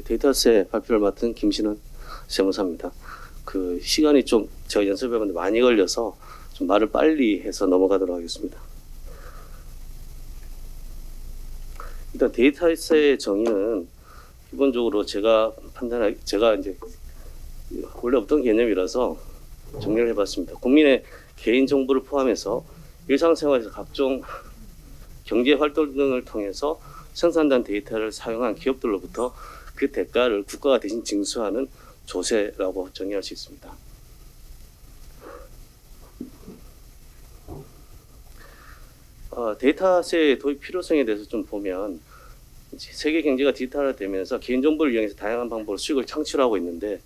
데이터세 발표를 맡은 김신원 세무사입니다. 그 시간이 좀 제가 연습해봤는데 많이 걸려서 좀 말을 빨리 해서 넘어가도록 하겠습니다. 일단 데이터세의 정의는 기본적으로 제가 이제 원래 없던 개념이라서 정리를 해봤습니다. 국민의 개인 정보를 포함해서 일상생활에서 각종 경제 활동 등을 통해서 생산된 데이터를 사용한 기업들로부터 그 대가를 국가가 대신 징수하는 조세라고 정의할 수 있습니다. 데이터세의 도입 필요성에 대해서 좀 보면 세계 경제가 디지털화되면서 개인정보를 이용해서 다양한 방법으로 수익을 창출하고 있는데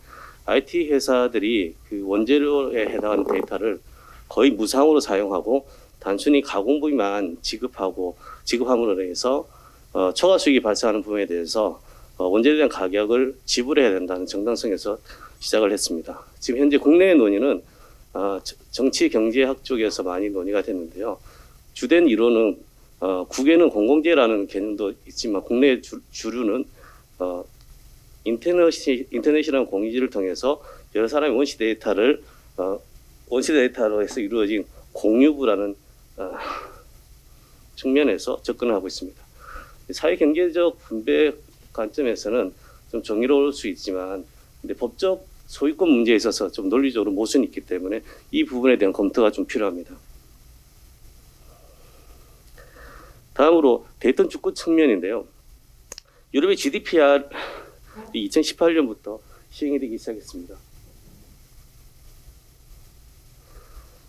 IT 회사들이 그 원재료에 해당하는 데이터를 거의 무상으로 사용하고 단순히 가공부위만 지급함으로 인해서 초과 수익이 발생하는 부분에 대해서 원재료에 대한 가격을 지불해야 된다는 정당성에서 시작을 했습니다. 지금 현재 국내의 논의는 정치 경제학 쪽에서 많이 논의가 됐는데요. 주된 이론은 국외는 공공재라는 개념도 있지만 국내 주류는 인터넷이라는 공유지를 통해서 여러 사람의 원시 데이터로 해서 이루어진 공유부라는 측면에서 접근을 하고 있습니다. 사회경제적 분배 관점에서는 좀 정의로울 수 있지만 근데 법적 소유권 문제에 있어서 좀 논리적으로 모순이 있기 때문에 이 부분에 대한 검토가 좀 필요합니다. 다음으로 데이터 주권 측면인데요. 유럽의 GDPR 2018년부터 시행이 되기 시작했습니다.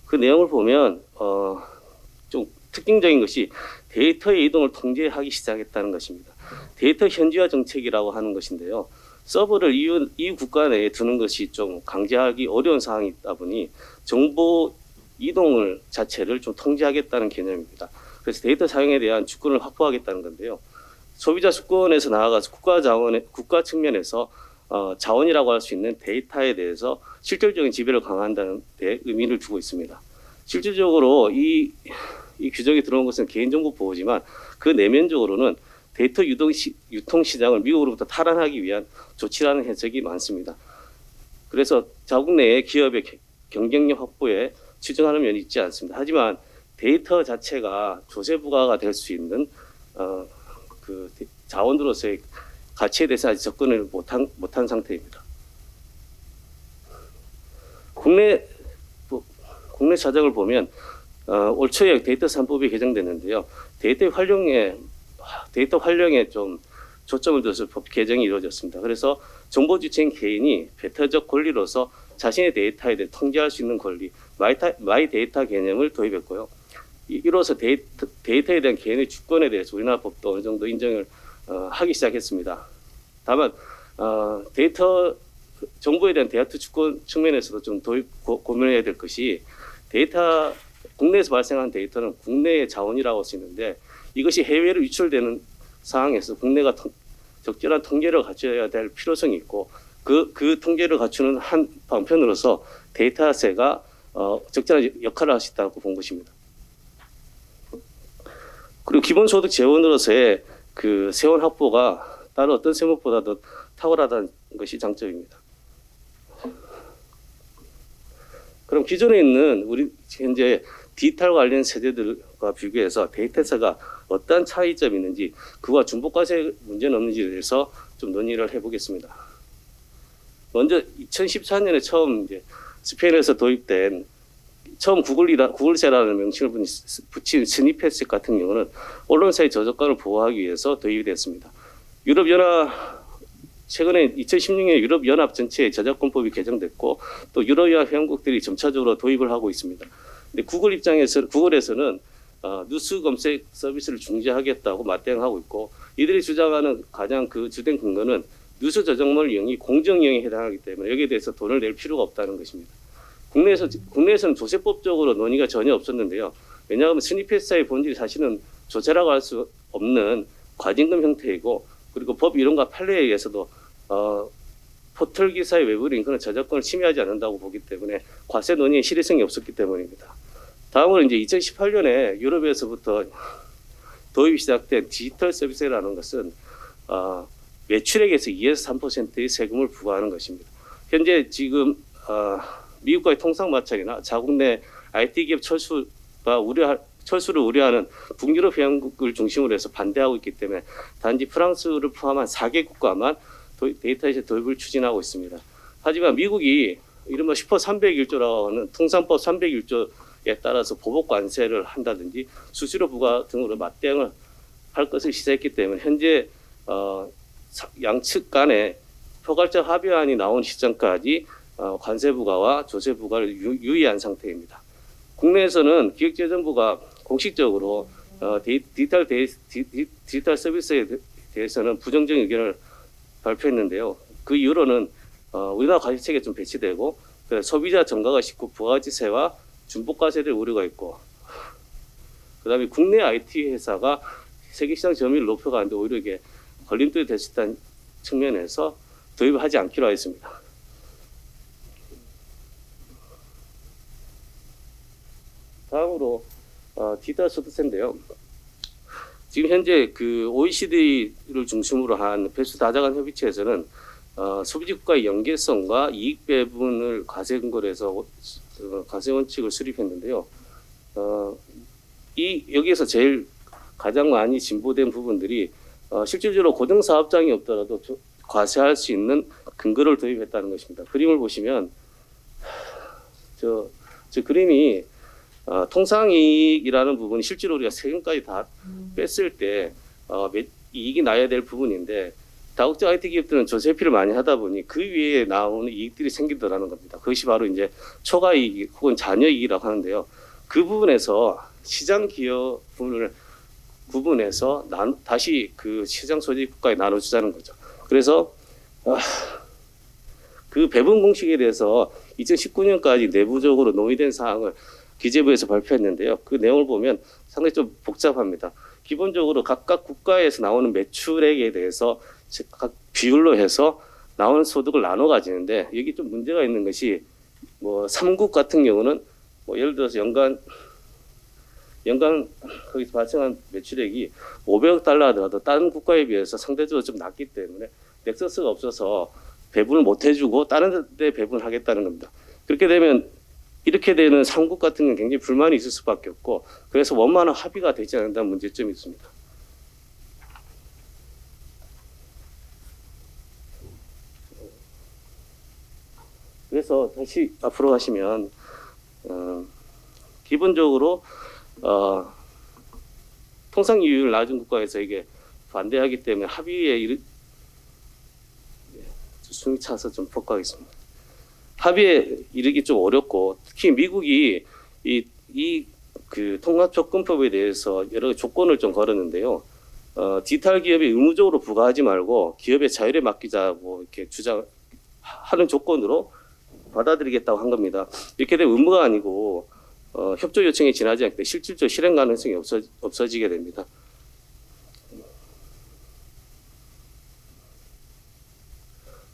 그 내용을 보면 좀 특징적인 것이 데이터의 이동을 통제하기 시작했다는 것입니다. 데이터 현지화 정책이라고 하는 것인데요. 서버를 EU 국가 내에 두는 것이 좀 강제하기 어려운 상황이 있다 보니 정보 이동을 자체를 좀 통제하겠다는 개념입니다. 그래서 데이터 사용에 대한 주권을 확보하겠다는 건데요. 소비자 주권에서 나아가서 국가 측면에서 자원이라고 할 수 있는 데이터에 대해서 실질적인 지배를 강화한다는 데 의미를 두고 있습니다. 실질적으로 이 규정이 들어온 것은 개인정보 보호지만 그 내면적으로는 데이터 유통시장을 미국으로부터 탈환하기 위한 조치라는 해석이 많습니다. 그래서 자국 내의 기업의 경쟁력 확보에 치중하는 면이 있지 않습니다. 하지만 데이터 자체가 조세 부과가 될 수 있는 그 자원으로서의 가치에 대해서 아직 접근을 못한 상태입니다. 국내 사정을 보면 올 초에 데이터 3법이 개정됐는데요. 데이터 활용에 좀 초점을 둬서 법 개정이 이루어졌습니다. 그래서 정보 주체인 개인이 배타적 권리로서 자신의 데이터에 대해 통제할 수 있는 권리, 마이 데이터 개념을 도입했고요. 이로써 데이터에 대한 개인의 주권에 대해서 우리나라 법도 어느 정도 인정을 하기 시작했습니다. 다만 정보에 대한 데이터 주권 측면에서도 좀 고민해야 될 것이 국내에서 발생한 데이터는 국내의 자원이라고 할 수 있는데 이것이 해외로 유출되는 상황에서 국내가 적절한 통제를 갖춰야 될 필요성이 있고 그 통제를 갖추는 한 방편으로서 데이터세가 적절한 역할을 할 수 있다고 본 것입니다. 그리고 기본소득 재원으로서의 그 세원 확보가 다른 어떤 세목보다도 탁월하다는 것이 장점입니다. 그럼 기존에 있는 우리 현재 디지털 관련 세대들과 비교해서 데이터세가 어떠한 차이점이 있는지 그와 중복과세 문제는 없는지에 대해서 좀 논의를 해보겠습니다. 먼저 2014년에 처음 스페인에서 도입된 구글세라는 명칭을 붙인 스니펫 같은 경우는 언론사의 저작권을 보호하기 위해서 도입이 됐습니다. 최근에 2016년에 유럽연합 전체의 저작권법이 개정됐고 또 유럽연합 회원국들이 점차적으로 도입을 하고 있습니다. 근데 구글에서는 뉴스 검색 서비스를 중지하겠다고 맞대응하고 있고 이들이 주장하는 가장 그 주된 근거는 뉴스 저작물 이용이 공정이용에 해당하기 때문에 여기에 대해서 돈을 낼 필요가 없다는 것입니다. 국내에서는 조세법적으로 논의가 전혀 없었는데요. 왜냐하면 스니펫사의 본질이 사실은 조세라고 할 수 없는 과징금 형태이고 그리고 법 이론과 판례에 의해서도 포털 기사의 외부 링크는 저작권을 침해하지 않는다고 보기 때문에 과세 논의에 실효성이 없었기 때문입니다. 다음으로 이제 2018년에 유럽에서부터 도입이 시작된 디지털 서비스라는 것은 매출액에서 2에서 3%의 세금을 부과하는 것입니다. 현재 지금 미국과의 통상 마찰이나 자국 내 IT 기업 철수를 우려하는 북유럽 회원국을 중심으로 해서 반대하고 있기 때문에 단지 프랑스를 포함한 4개국가만 데이터셋 도입을 추진하고 있습니다. 하지만 미국이 이른바 슈퍼 301조라고 하는 통상법 301조에 따라서 보복 관세를 한다든지 수수료 부과 등으로 맞대응을 할 것을 시사했기 때문에 현재 양측 간에 포괄적 합의안이 나온 시점까지 관세 부과와 조세 부과를 유의한 상태입니다. 국내에서는 기획재정부가 공식적으로 디지털 서비스에 대해서는 부정적 의견을 발표했는데요. 그 이후로는 우리나라 과세책에 좀 배치되고 소비자 정가가 쉽고 부가가치세와 중복과세를 우려가 있고, 그다음에 국내 IT 회사가 세계시장 점유율을 높여가는데 오히려 이게 걸림돌이 될 수 있다는 측면에서 도입을 하지 않기로 하였습니다. 다음으로 디지털 소득세인데요. 지금 현재 그 OECD를 중심으로 한 배수 다자간 협의체에서는 소비지 국가의 연계성과 이익 배분을 과세 근거로 해서 과세 원칙을 수립했는데요. 여기에서 제일 가장 많이 진보된 부분들이 실질적으로 고정 사업장이 없더라도 과세할 수 있는 근거를 도입했다는 것입니다. 그림을 보시면 저 그림이 통상이익이라는 부분이 실제로 우리가 세금까지 다 뺐을 때 이익이 나야 될 부분인데, 다국적 IT 기업들은 조세피를 많이 하다 보니 그 위에 나오는 이익들이 생기더라는 겁니다. 그것이 바로 이제 초과이익 혹은 잔여이익이라고 하는데요. 그 부분에서 시장 기업분을 구분해서 다시 그 시장 소지 국가에 나눠주자는 거죠. 그래서 그 배분 공식에 대해서 2019년까지 내부적으로 논의된 사항을 기재부에서 발표했는데요. 그 내용을 보면 상당히 좀 복잡합니다. 기본적으로 각각 국가에서 나오는 매출액에 대해서 각 비율로 해서 나오는 소득을 나눠 가지는데, 여기 좀 문제가 있는 것이 뭐 3국 같은 경우는 뭐 예를 들어서 연간 거기서 발생한 매출액이 500억 달러 하더라도 다른 국가에 비해서 상대적으로 좀 낮기 때문에 넥서스가 없어서 배분을 못 해주고 다른 데 배분을 하겠다는 겁니다. 그렇게 되면 이렇게 되는 3국 같은 경우는 굉장히 불만이 있을 수밖에 없고, 그래서 원만한 합의가 되지 않는다는 문제점이 있습니다. 그래서 다시 앞으로 가시면 기본적으로 통상 이익을 낮은 국가에서 이게 반대하기 때문에 합의에 숨이 차서 좀 복구하겠습니다. 합의에 이르기 좀 어렵고, 특히 미국이 그 통합조건법에 대해서 여러 조건을 좀 걸었는데요. 디지털 기업이 의무적으로 부과하지 말고 기업의 자율에 맡기자고 이렇게 주장하는 조건으로 받아들이겠다고 한 겁니다. 이렇게 되면 의무가 아니고 협조 요청이 지나지 않기 때문에 실질적 실행 가능성이 없어지게 됩니다.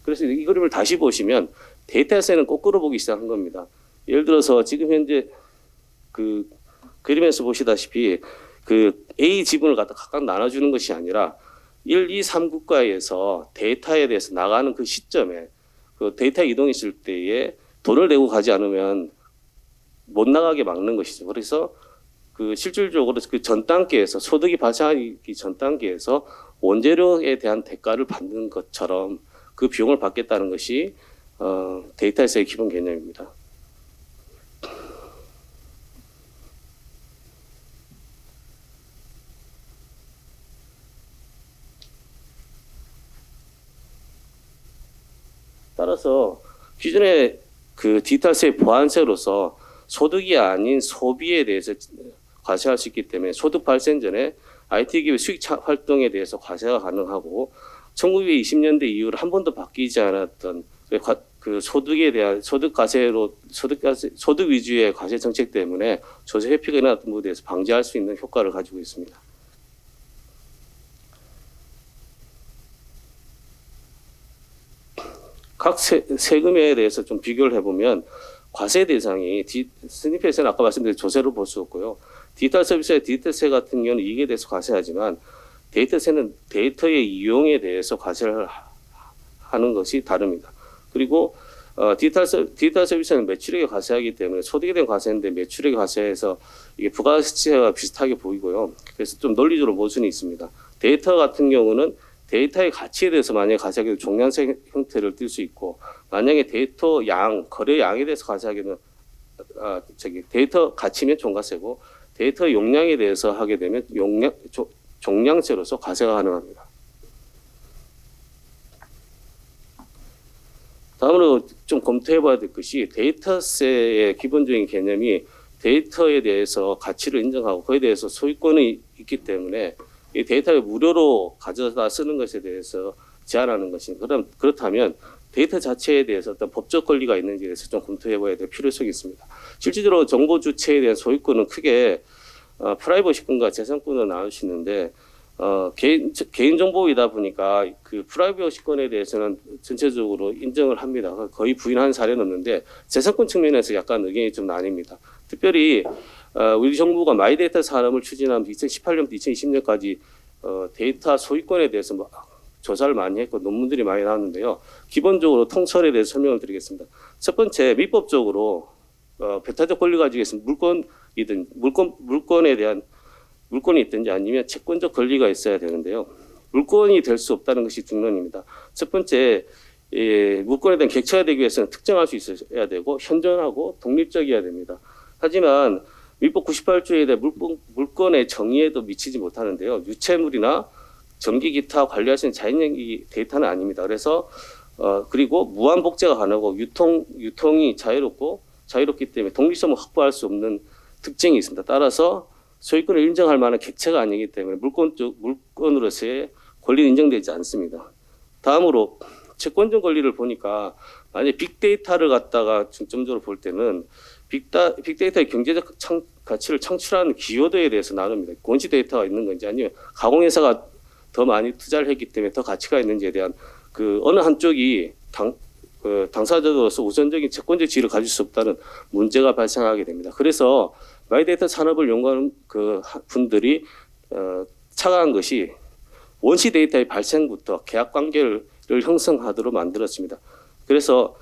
그래서 이 그림을 다시 보시면 데이터셋은 거꾸로 보기 시작한 겁니다. 예를 들어서 지금 현재 그 그림에서 보시다시피 그 A 지분을 갖다 각각 나눠주는 것이 아니라 1, 2, 3 국가에서 데이터에 대해서 나가는 그 시점에 그 데이터 이동했을 때에 돈을 내고 가지 않으면 못 나가게 막는 것이죠. 그래서 그 실질적으로 그 전 단계에서 소득이 발생하기 전 단계에서 원재료에 대한 대가를 받는 것처럼 그 비용을 받겠다는 것이 데이터에서의 기본 개념입니다. 따라서 기존의 그 디지털세 보완세로서 소득이 아닌 소비에 대해서 과세할 수 있기 때문에 소득 발생 전에 IT 기업의 수익 활동에 대해서 과세가 가능하고, 1920년대 이후로 한 번도 바뀌지 않았던 그 소득에 대한 소득 위주의 과세 정책 때문에 조세 회피가 일어났던 부분에 대해서 방지할 수 있는 효과를 가지고 있습니다. 각 세금에 대해서 좀 비교를 해보면 과세 대상이 스니펫에서는 아까 말씀드린 조세로 볼 수 없고요. 디지털 서비스의 디지털세 같은 경우는 이익에 대해서 과세하지만 데이터세는 데이터의 이용에 대해서 과세를 하는 것이 다릅니다. 그리고 디지털 서비스는 매출액에 과세하기 때문에 소득에 대한 과세인데 매출액에 과세해서 이게 부가가치세와 비슷하게 보이고요. 그래서 좀 논리적으로 모순이 있습니다. 데이터 같은 경우는 데이터의 가치에 대해서 만약에 과세하게 되면 종량세 형태를 띌 수 있고, 만약에 데이터 양, 거래 양에 대해서 과세하게 되면 데이터 가치면 종가세고, 데이터 용량에 대해서 하게 되면 종량세로서 과세가 가능합니다. 다음으로 좀 검토해봐야 될 것이, 데이터세의 기본적인 개념이 데이터에 대해서 가치를 인정하고 그에 대해서 소유권이 있기 때문에 이 데이터를 무료로 가져다 쓰는 것에 대해서 제한하는 것입니다. 그렇다면 데이터 자체에 대해서 어떤 법적 권리가 있는지에 대해서 좀 검토해봐야 될 필요성이 있습니다. 실질적으로 정보 주체에 대한 소유권은 크게 프라이버시권과 재산권으로 나눌 수 있는데, 개인 정보이다 보니까 그 프라이버시권에 대해서는 전체적으로 인정을 합니다. 거의 부인하는 사례는 없는데, 재산권 측면에서 약간 의견이 좀 나뉩니다. 특별히 우리 정부가 마이데이터 산업을 추진한 2018년부터 2020년까지 데이터 소유권에 대해서 조사를 많이 했고 논문들이 많이 나왔는데요. 기본적으로 통설에 대해서 설명을 드리겠습니다. 첫 번째, 민법적으로 배타적 권리가 가지고 있는 물건이 있든지 아니면 채권적 권리가 있어야 되는데요. 물건이 될 수 없다는 것이 중론입니다. 첫 번째, 물건에 대한 객체가 되기 위해서는 특정할 수 있어야 되고 현존하고 독립적이어야 됩니다. 하지만 민법 98조에 대해 물건의 정의에도 미치지 못하는데요. 유체물이나 전기 기타 관리할 수 있는 자연연기 데이터는 아닙니다. 그래서 그리고 무한 복제가 가능하고 유통이 자유롭기 때문에 독립성을 확보할 수 없는 특징이 있습니다. 따라서 소유권을 인정할 만한 객체가 아니기 때문에 물건으로서의 권리는 인정되지 않습니다. 다음으로 채권적 권리를 보니까 만약 빅데이터를 갖다가 중점적으로 볼 때는 빅데이터의 경제적 가치를 창출하는 기여도에 대해서 나눕니다. 원시 데이터가 있는 건지 아니면 가공회사가 더 많이 투자를 했기 때문에 더 가치가 있는지에 대한 어느 한쪽이 당사자로서 우선적인 채권적 지위를 가질 수 없다는 문제가 발생하게 됩니다. 그래서 마이데이터 산업을 연구하는 분들이 착안한 것이 원시 데이터의 발생부터 계약 관계를 형성하도록 만들었습니다. 그래서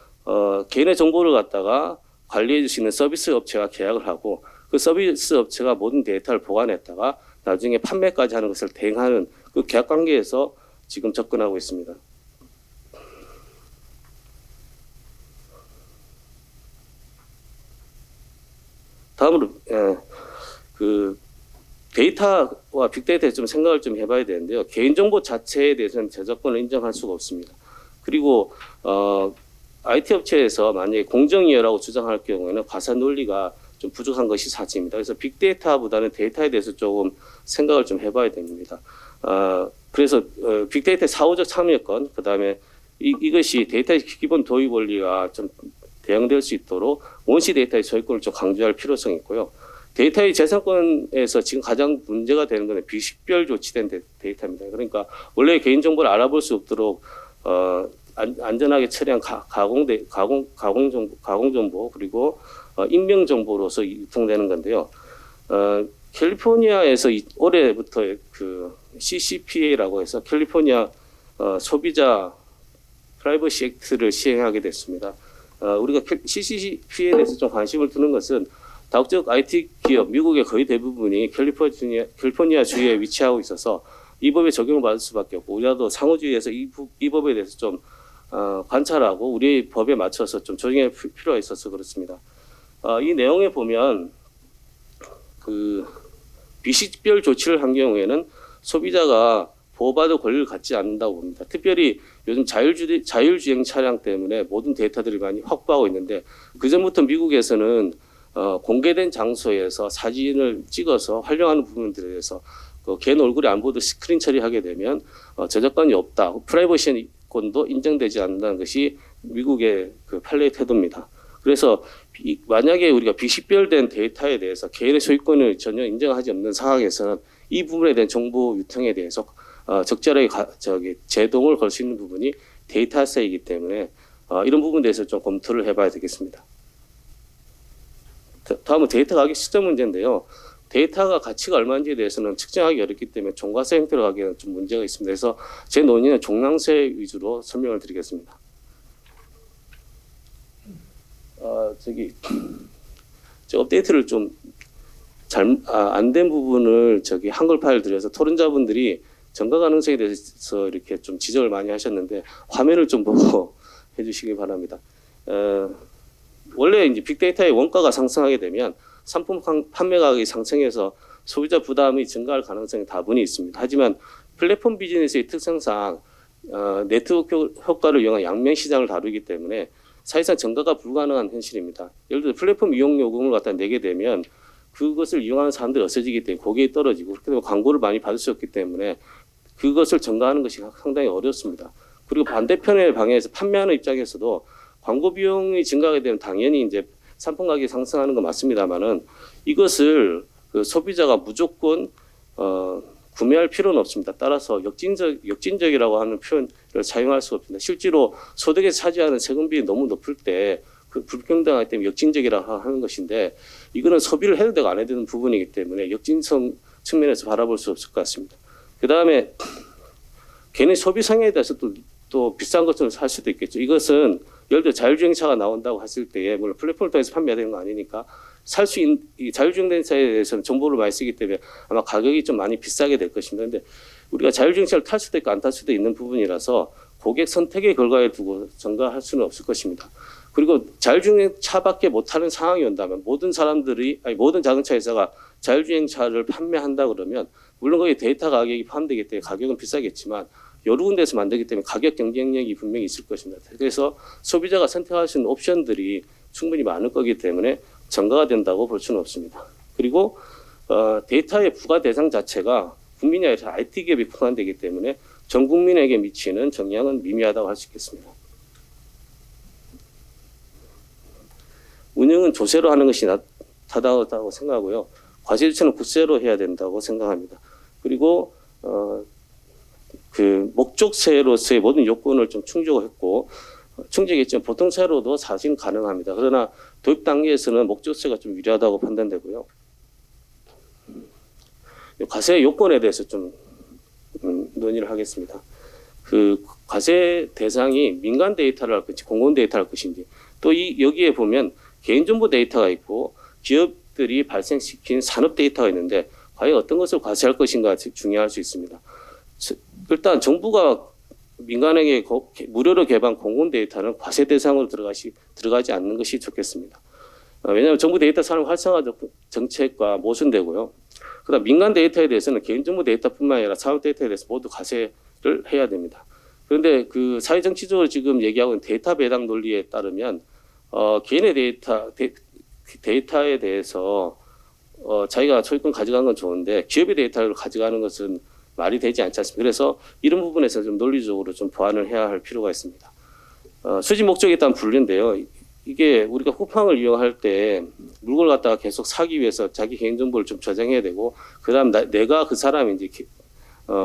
개인의 정보를 갖다가 관리해 주시는 서비스 업체와 계약을 하고 그 서비스 업체가 모든 데이터를 보관했다가 나중에 판매까지 하는 것을 대행하는 그 계약 관계에서 지금 접근하고 있습니다. 다음으로 데이터와 빅데이터에 좀 생각을 좀 해봐야 되는데요. 개인정보 자체에 대해서는 저작권을 인정할 수가 없습니다. 그리고 IT 업체에서 만약에 공정이여라고 주장할 경우에는 과세 논리가 좀 부족한 것이 사실입니다. 그래서 빅데이터보다는 데이터에 대해서 조금 생각을 좀 해봐야 됩니다. 그래서 빅데이터의 사후적 참여권, 그 다음에 이것이 데이터의 기본 도입 원리가 좀 대응될 수 있도록 원시 데이터의 소유권을 좀 강조할 필요성이 있고요. 데이터의 재산권에서 지금 가장 문제가 되는 것은 비식별 조치된 데이터입니다. 그러니까 원래 개인정보를 알아볼 수 없도록 안전하게 처리한 가공정보 그리고 인명정보로서 유통되는 건데요. 캘리포니아에서 올해부터 CCPA라고 해서 캘리포니아 소비자 프라이버시 액트를 시행하게 됐습니다. 우리가 CCPA에 대해서 좀 관심을 두는 것은 다국적 IT 기업, 미국의 거의 대부분이 캘리포니아 주에 위치하고 있어서 이 법에 적용을 받을 수밖에 없고, 우리나라도 상호주의에서 이 법에 대해서 좀 관찰하고 우리 법에 맞춰서 좀 조정할 필요가 있어서 그렇습니다. 이 내용에 보면 비식별 조치를 한 경우에는 소비자가 보호받을 권리를 갖지 않는다고 봅니다. 특별히 요즘 자율주행 차량 때문에 모든 데이터들이 많이 확보하고 있는데, 그전부터 미국에서는 공개된 장소에서 사진을 찍어서 활용하는 부분들에 대해서 개인 얼굴이 안 보도 스크린 처리하게 되면 저작권이 없다, 프라이버시권도 인정되지 않는다는 것이 미국의 판례의 태도입니다. 그래서 만약에 우리가 비식별된 데이터에 대해서 개인의 소유권을 전혀 인정하지 않는 상황에서는 이 부분에 대한 정보 유통에 대해서 적절하게 제동을 걸 수 있는 부분이 데이터세이기 때문에 이런 부분에 대해서 좀 검토를 해봐야 되겠습니다. 다음은 데이터 가격 시점 문제인데요. 데이터가 가치가 얼마인지에 대해서는 측정하기 어렵기 때문에 종가세 형태로 가기에는 좀 문제가 있습니다. 그래서 제 논의는 종량세 위주로 설명을 드리겠습니다. 저 업데이트를 좀 안 된 부분을 한글 파일 들여서 토론자분들이 전가 가능성에 대해서 이렇게 좀 지적을 많이 하셨는데 화면을 좀 보고 해주시기 바랍니다. 원래 이제 빅데이터의 원가가 상승하게 되면 상품 판매 가격이 상승해서 소비자 부담이 증가할 가능성이 다분히 있습니다. 하지만 플랫폼 비즈니스의 특성상 네트워크 효과를 이용한 양면 시장을 다루기 때문에 사실상 증가가 불가능한 현실입니다. 예를 들어 플랫폼 이용 요금을 갖다 내게 되면 그것을 이용하는 사람들이 없어지기 때문에 고객이 떨어지고 그렇게 되면 광고를 많이 받을 수 없기 때문에 그것을 증가하는 것이 상당히 어렵습니다. 그리고 반대편의 방향에서 판매하는 입장에서도 광고 비용이 증가하게 되면 당연히 이제 상품 가격이 상승하는 건 맞습니다만은 이것을 그 소비자가 무조건 구매할 필요는 없습니다. 따라서 역진적이라고 하는 표현을 사용할 수가 없습니다. 실제로 소득에서 차지하는 세금비가 너무 높을 때 그 불평등하기 때문에 역진적이라고 하는 것인데 이거는 소비를 해도 되고 안 해도 되는 부분이기 때문에 역진성 측면에서 바라볼 수 없을 것 같습니다. 그 다음에 괜히 소비 성향에 대해서 또 비싼 것을 살 수도 있겠죠. 이것은 예를 들어 자율주행차가 나온다고 했을 때에 물론 플랫폼을 통해서 판매되는 거 아니니까 살 수 있는 이 자율주행차에 대해서는 정보를 많이 쓰기 때문에 아마 가격이 좀 많이 비싸게 될 것입니다. 그런데 우리가 자율주행차를 탈 수도 있고 안 탈 수도 있는 부분이라서 고객 선택의 결과에 두고 증가할 수는 없을 것입니다. 그리고 자율주행차밖에 못 타는 상황이 온다면 모든 자동차 회사가 자율주행차를 판매한다 그러면 물론 거기에 데이터 가격이 포함되기 때문에 가격은 비싸겠지만 여러 군데에서 만들기 때문에 가격 경쟁력이 분명히 있을 것입니다. 그래서 소비자가 선택할 수 있는 옵션들이 충분히 많을 거기 때문에 증가가 된다고 볼 수는 없습니다. 그리고 데이터의 부과 대상 자체가 국민이 아니라 IT 기업이 포함되기 때문에 전 국민에게 미치는 영향은 미미하다고 할 수 있겠습니다. 운영은 조세로 하는 것이 타당하다고 생각하고요. 과세 조치는 국세로 해야 된다고 생각합니다. 그리고 그 목적세로서의 모든 요건을 좀 충족했고 충족했지만 보통세로도 사실 가능합니다. 그러나 도입 단계에서는 목적세가 좀 유리하다고 판단되고요. 과세 요건에 대해서 좀 논의를 하겠습니다. 그 과세 대상이 민간 데이터를 할 것인지 공공 데이터를 할 것인지 또 여기에 보면 개인정보 데이터가 있고 기업들이 발생시킨 산업 데이터가 있는데 과연 어떤 것을 과세할 것인가 중요할 수 있습니다. 일단 정부가 민간에게 무료로 개방 공공 데이터는 과세 대상으로 들어가지 않는 것이 좋겠습니다. 왜냐하면 정부 데이터 산업 활성화 정책과 모순되고요. 그다음 민간 데이터에 대해서는 개인정보 데이터뿐만 아니라 산업 데이터에 대해서 모두 과세를 해야 됩니다. 그런데 그 사회정치적으로 지금 얘기하고 있는 데이터 배당 논리에 따르면 개인의 데이터에 대해서 자기가 소유권 가져간 건 좋은데 기업의 데이터를 가져가는 것은 말이 되지 않지 않습니까? 그래서 이런 부분에서 좀 논리적으로 좀 보완을 해야 할 필요가 있습니다. 수집 목적에 따른 분류인데요. 이게 우리가 쿠팡을 이용할 때 물건을 갖다가 계속 사기 위해서 자기 개인정보를 좀 저장해야 되고 그다음 내가 그 사람이 이제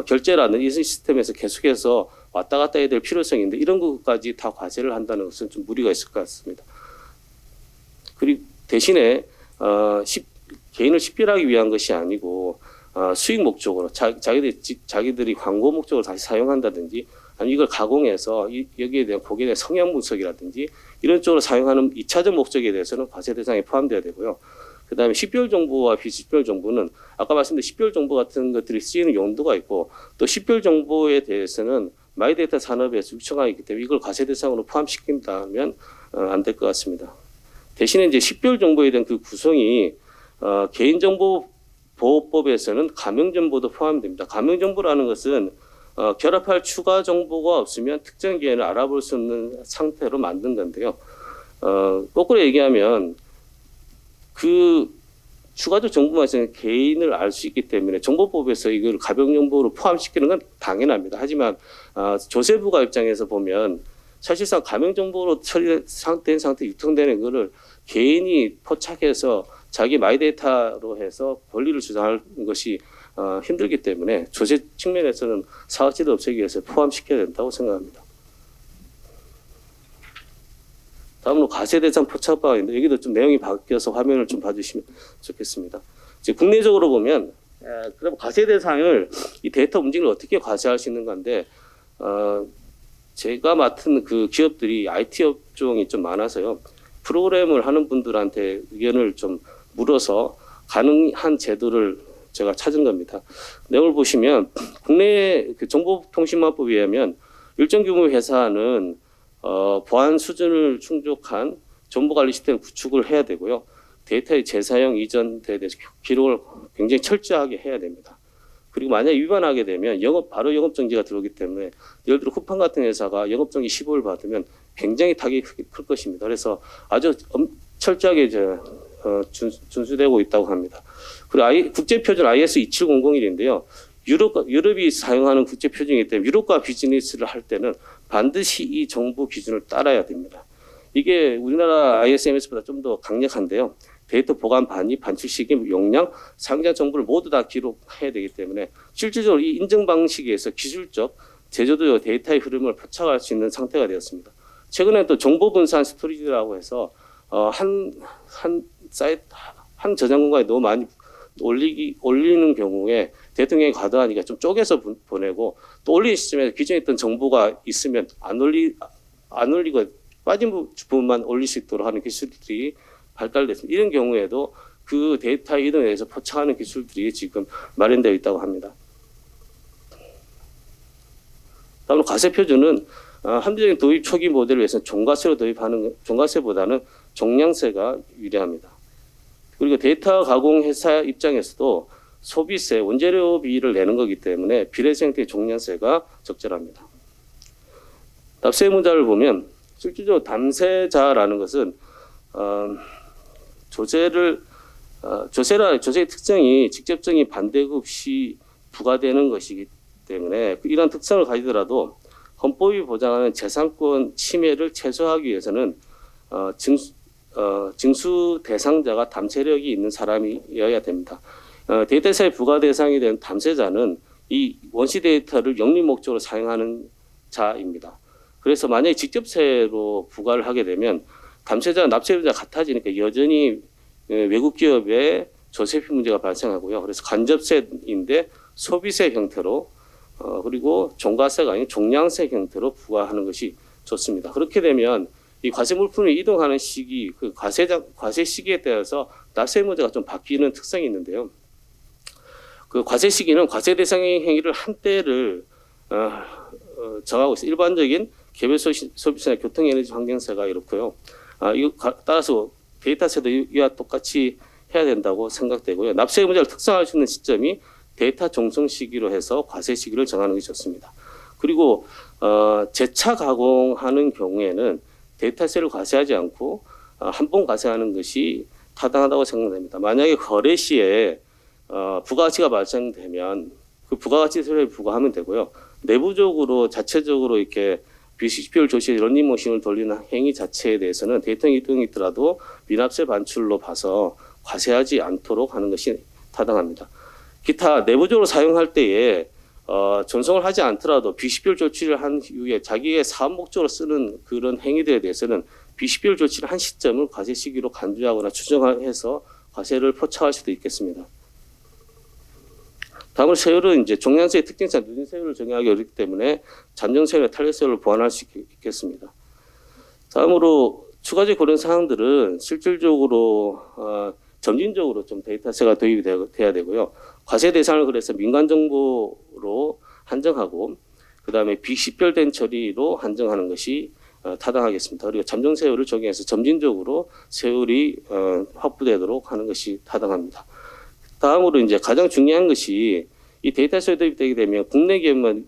결제라는 이 시스템에서 계속해서 왔다 갔다 해야 될 필요성이 있는데 이런 것까지 다 과세를 한다는 것은 좀 무리가 있을 것 같습니다. 그리고 대신에 개인을 식별하기 위한 것이 아니고 수익 목적으로 자기들이 광고 목적으로 다시 사용한다든지 아니면 이걸 가공해서 여기에 대한 고객에 대한 성향 분석이라든지 이런 쪽으로 사용하는 2차적 목적에 대해서는 과세 대상에 포함돼야 되고요. 그다음에 식별 정보와 비식별 정보는 아까 말씀드린 식별 정보 같은 것들이 쓰이는 용도가 있고 또 식별 정보에 대해서는 마이데이터 산업에서 유치가 있기 때문에 이걸 과세 대상으로 포함시킨다면 안 될 것 같습니다. 대신에 이제 식별 정보에 대한 그 구성이 개인정보 보호법에서는 가명정보도 포함됩니다. 가명정보라는 것은 결합할 추가 정보가 없으면 특정 개인을 알아볼 수 없는 상태로 만든 건데요. 거꾸로 얘기하면 그 추가적 정보만 있으면 개인을 알 수 있기 때문에 정보법에서 이걸 가명정보로 포함시키는 건 당연합니다. 하지만 조세부가 입장에서 보면 사실상 가명정보로 처리된 상태 유통되는 거를 개인이 포착해서 자기 마이데이터로 해서 권리를 주장하는 것이 힘들기 때문에 조세 측면에서는 사각지대 없애기 위해서 포함시켜야 된다고 생각합니다. 다음으로 과세 대상 포착 방안인데 여기도 좀 내용이 바뀌어서 화면을 좀 봐주시면 좋겠습니다. 이제 국내적으로 보면 그럼 과세 대상을 이 데이터 움직임을 어떻게 과세할 수 있는 건데 제가 맡은 그 기업들이 IT 업종이 좀 많아서요. 프로그램을 하는 분들한테 의견을 좀 물어서 가능한 제도를 제가 찾은 겁니다. 내용을 보시면 국내 그 정보통신망법에 의하면 일정 규모 회사는 보안 수준을 충족한 정보관리 시스템 구축을 해야 되고요. 데이터의 재사용 이전에 대해서 기록을 굉장히 철저하게 해야 됩니다. 그리고 만약에 위반하게 되면 바로 영업정지가 들어오기 때문에 예를 들어 쿠팡 같은 회사가 영업정지 15일 받으면 굉장히 타격이 클 것입니다. 그래서 아주 철저하게 준수되고 있다고 합니다. 그리고 국제표준 IS 27001인데요. 유럽이 사용하는 국제표준이기 때문에 유럽과 비즈니스를 할 때는 반드시 이 정보 기준을 따라야 됩니다. 이게 우리나라 ISMS보다 좀 더 강력한데요. 데이터 보관 반입, 반출 시기, 용량, 상자 정보를 모두 다 기록해야 되기 때문에 실질적으로 이 인증 방식에서 기술적, 제조도 데이터의 흐름을 포착할 수 있는 상태가 되었습니다. 최근에 또 정보 분산 스토리지라고 해서 한 사이트, 한 저장 공간에 너무 많이 올리는 경우에 대통령이 과도하니까 좀 쪼개서 보내고 또 올리는 시점에 기존에 있던 정보가 있으면 안 올리고 빠진 부분만 올릴 수 있도록 하는 기술들이 발달됐습니다. 이런 경우에도 그 데이터 이동에 대해서 포착하는 기술들이 지금 마련되어 있다고 합니다. 다음으로 과세 표준은 합리적인 도입 초기 모델을 위해서는 종가세로 도입하는 종가세보다는 종량세가 유리합니다. 그리고 데이터 가공 회사 입장에서도 소비세, 원재료비를 내는 거기 때문에 비례생태 종량세가 적절합니다. 납세 문자를 보면 실질적으로 담세자라는 것은 조세의 특성이 직접적인 반대가 없이 부과되는 것이기 때문에 이런 특성을 가지더라도 헌법이 보장하는 재산권 침해를 최소화하기 위해서는 징수 대상자가 담세력이 있는 사람이어야 됩니다. 데이터사의 부과 대상이 된 담세자는 이 원시 데이터를 영리 목적으로 사용하는 자입니다. 그래서 만약에 직접세로 부과를 하게 되면 담세자와 납세자가 같아지니까 여전히 외국 기업의 조세피 문제가 발생하고요. 그래서 간접세인데 소비세 형태로 그리고 종가세가 아닌 종량세 형태로 부과하는 것이 좋습니다. 그렇게 되면 이 과세 물품이 이동하는 시기, 그 과세 시기에 따라서 납세 문제가 좀 바뀌는 특성이 있는데요. 그 과세 시기는 과세 대상 행위를 한때를 정하고 있어요. 일반적인 개별 소비세나 교통에너지 환경세가 이렇고요. 따라서 데이터세도 이와 똑같이 해야 된다고 생각되고요. 납세 문제를 특성화할 수 있는 시점이 데이터 종성 시기로 해서 과세 시기를 정하는 것이 좋습니다. 그리고 재차 가공하는 경우에는 데이터세를 과세하지 않고 한 번 과세하는 것이 타당하다고 생각됩니다. 만약에 거래 시에 부가가치가 발생되면 그 부가가치세를 부과하면 되고요. 내부적으로 자체적으로 이렇게 비시피율 조시에 런닝머신을 돌리는 행위 자체에 대해서는 데이터 이동이 있더라도 미납세 반출로 봐서 과세하지 않도록 하는 것이 타당합니다. 기타 내부적으로 사용할 때에 전송을 하지 않더라도 비식별 조치를 한 이후에 자기의 사업 목적으로 쓰는 그런 행위들에 대해서는 비식별 조치를 한 시점을 과세 시기로 간주하거나 추정해서 과세를 포착할 수도 있겠습니다. 다음으로 세율은 이제 종량세의 특징상 누진 세율을 정하기 어렵기 때문에 잠정세율과 탄력세율을 보완할 수 있겠습니다. 다음으로 추가적 고려 사항들은 실질적으로 점진적으로 좀 데이터세가 도입이 돼야 되고요. 과세 대상을 그래서 민간 정보로 한정하고 그다음에 비식별된 처리로 한정하는 것이 타당하겠습니다. 그리고 잠정세율을 적용해서 점진적으로 세율이 확보되도록 하는 것이 타당합니다. 다음으로 이제 가장 중요한 것이 이 데이터세에 도입되게 되면 국내 기업만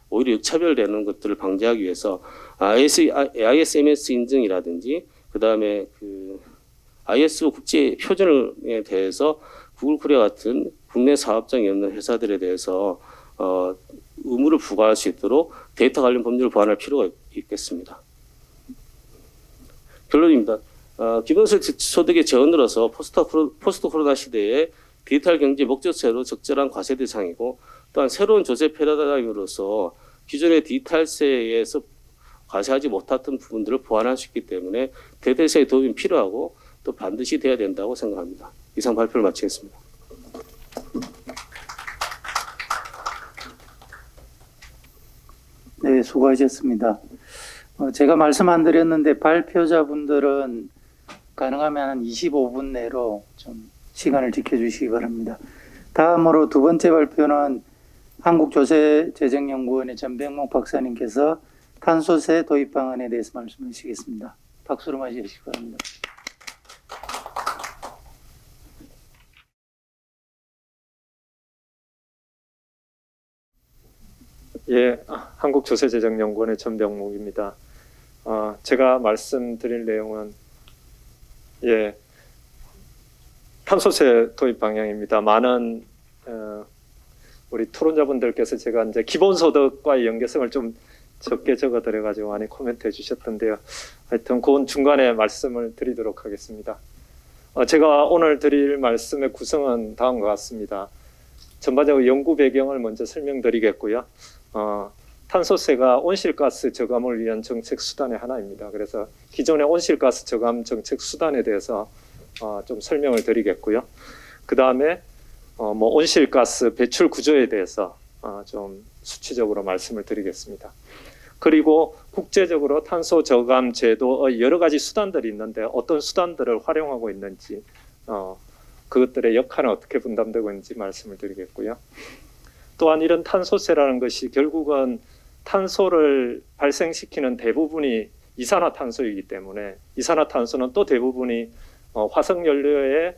오히려 역차별되는 것들을 방지하기 위해서 ISMS 인증이라든지 그다음에 그 ISO 국제 표준에 대해서 구글 코리아 같은 국내 사업장이 없는 회사들에 대해서 의무를 부과할 수 있도록 데이터 관련 법률을 보완할 필요가 있겠습니다. 결론입니다. 기본소득의 재원으로서 포스트 코로나 시대에 디지털 경제 목적세로 적절한 과세 대상이고 또한 새로운 조세 패러다임으로서 기존의 디지털세에서 과세하지 못했던 부분들을 보완할 수 있기 때문에 대대세의 도움이 필요하고 또 반드시 돼야 된다고 생각합니다. 이상 발표를 마치겠습니다. 네, 수고하셨습니다. 제가 말씀 안 드렸는데 발표자분들은 가능하면 한 25분 내로 좀 시간을 지켜주시기 바랍니다. 다음으로 두 번째 발표는 한국조세재정연구원의 전병목 박사님께서 탄소세 도입 방안에 대해서 말씀하시겠습니다. 박수로 맞이해 주시기 바랍니다. 예, 한국조세재정연구원의 전병목입니다. 제가 말씀드릴 내용은 탄소세 도입 방향입니다. 많은 우리 토론자분들께서 제가 이제 기본소득과의 연계성을 좀 적게 적어드려가지고 많이 코멘트해 주셨던데요. 하여튼 그 중간에 말씀을 드리도록 하겠습니다. 제가 오늘 드릴 말씀의 구성은 다음과 같습니다. 전반적으로 연구 배경을 먼저 설명드리겠고요. 탄소세가 온실가스 저감을 위한 정책 수단의 하나입니다. 그래서 기존의 온실가스 저감 정책 수단에 대해서 좀 설명을 드리겠고요. 그 다음에 온실가스 배출 구조에 대해서 좀 수치적으로 말씀을 드리겠습니다. 그리고 국제적으로 탄소 저감 제도의 여러 가지 수단들이 있는데 어떤 수단들을 활용하고 있는지 그것들의 역할은 어떻게 분담되고 있는지 말씀을 드리겠고요. 또한 이런 탄소세라는 것이 결국은 탄소를 발생시키는 대부분이 이산화탄소이기 때문에 이산화탄소는 또 대부분이 화석연료의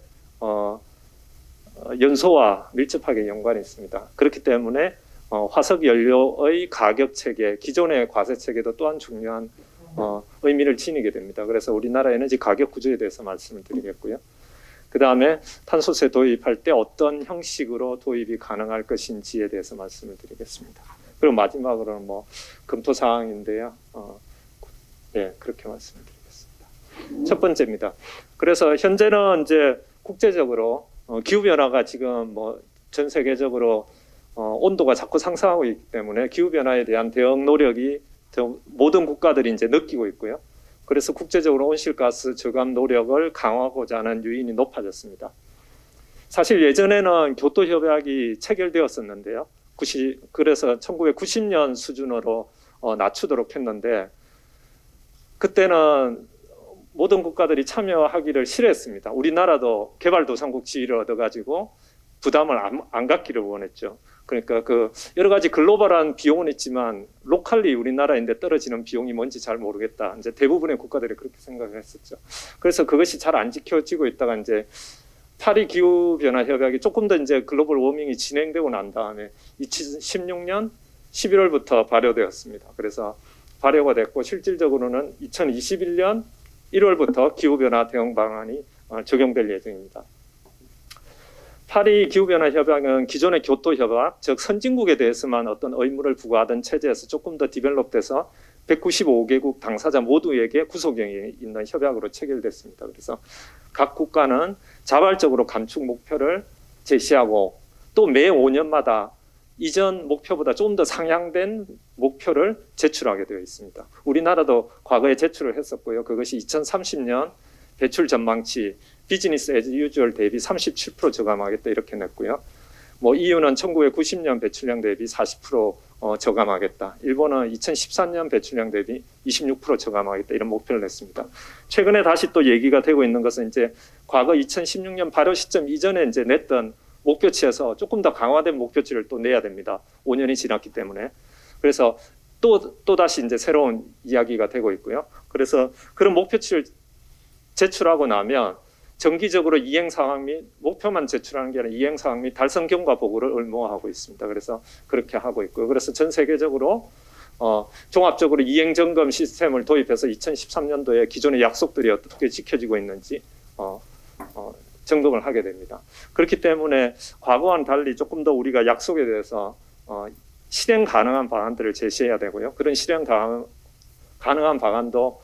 연소와 밀접하게 연관이 있습니다. 그렇기 때문에 화석연료의 가격체계, 기존의 과세체계도 또한 중요한 의미를 지니게 됩니다. 그래서 우리나라 에너지 가격 구조에 대해서 말씀을 드리겠고요. 그 다음에 탄소세 도입할 때 어떤 형식으로 도입이 가능할 것인지에 대해서 말씀을 드리겠습니다. 그리고 마지막으로는 검토 사항인데요. 그렇게 말씀을 드리겠습니다. 첫 번째입니다. 그래서 현재는 이제 국제적으로 기후 변화가 지금 전 세계적으로 온도가 자꾸 상승하고 있기 때문에 기후 변화에 대한 대응 노력이 모든 국가들이 이제 느끼고 있고요. 그래서 국제적으로 온실가스 저감 노력을 강화하고자 하는 유인이 높아졌습니다. 사실 예전에는 교토 협약이 체결되었었는데요. 그래서 1990년 수준으로 낮추도록 했는데 그때는 모든 국가들이 참여하기를 싫어했습니다. 우리나라도 개발도상국 지위를 얻어가지고 부담을 안 갖기를 원했죠. 그러니까 여러 가지 글로벌한 비용은 있지만 로컬리 우리나라인데 떨어지는 비용이 뭔지 잘 모르겠다. 이제 대부분의 국가들이 그렇게 생각을 했었죠. 그래서 그것이 잘 안 지켜지고 있다가 이제 파리 기후 변화 협약이 조금 더 이제 글로벌 워밍이 진행되고 난 다음에 2016년 11월부터 발효되었습니다. 그래서 발효가 됐고 실질적으로는 2021년 1월부터 기후 변화 대응 방안이 적용될 예정입니다. 파리 기후변화 협약은 기존의 교토 협약, 즉 선진국에 대해서만 어떤 의무를 부과하던 체제에서 조금 더 디벨롭돼서 195개국 당사자 모두에게 구속력이 있는 협약으로 체결됐습니다. 그래서 각 국가는 자발적으로 감축 목표를 제시하고 또 매 5년마다 이전 목표보다 조금 더 상향된 목표를 제출하게 되어 있습니다. 우리나라도 과거에 제출을 했었고요. 그것이 2030년 배출 전망치 비즈니스 애즈 유주얼 대비 37% 저감하겠다 이렇게 냈고요. EU는 1990년 배출량 대비 40% 저감하겠다. 일본은 2014년 배출량 대비 26% 저감하겠다 이런 목표를 냈습니다. 최근에 다시 또 얘기가 되고 있는 것은 이제 과거 2016년 발효 시점 이전에 이제 냈던 목표치에서 조금 더 강화된 목표치를 또 내야 됩니다. 5년이 지났기 때문에. 그래서 또 다시 이제 새로운 이야기가 되고 있고요. 그래서 그런 목표치를 제출하고 나면 정기적으로 이행 상황 및 목표만 제출하는 게 아니라 이행 상황 및 달성 경과 보고를 의무화하고 있습니다. 그래서 그렇게 하고 있고요. 그래서 전 세계적으로 종합적으로 이행 점검 시스템을 도입해서 2013년도에 기존의 약속들이 어떻게 지켜지고 있는지 점검을 하게 됩니다. 그렇기 때문에 과거와는 달리 조금 더 우리가 약속에 대해서 실행 가능한 방안들을 제시해야 되고요. 그런 실행 가능한 방안도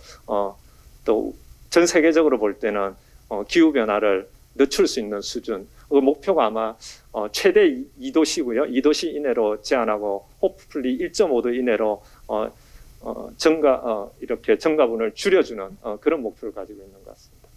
또 전 세계적으로 볼 때는 기후 변화를 늦출 수 있는 수준. 그 목표가 아마 최대 2도씨고요. 2도씨 이내로 제한하고 호프풀리 1.5도 이내로 이렇게 증가분을 줄여주는 그런 목표를 가지고 있는 것 같습니다.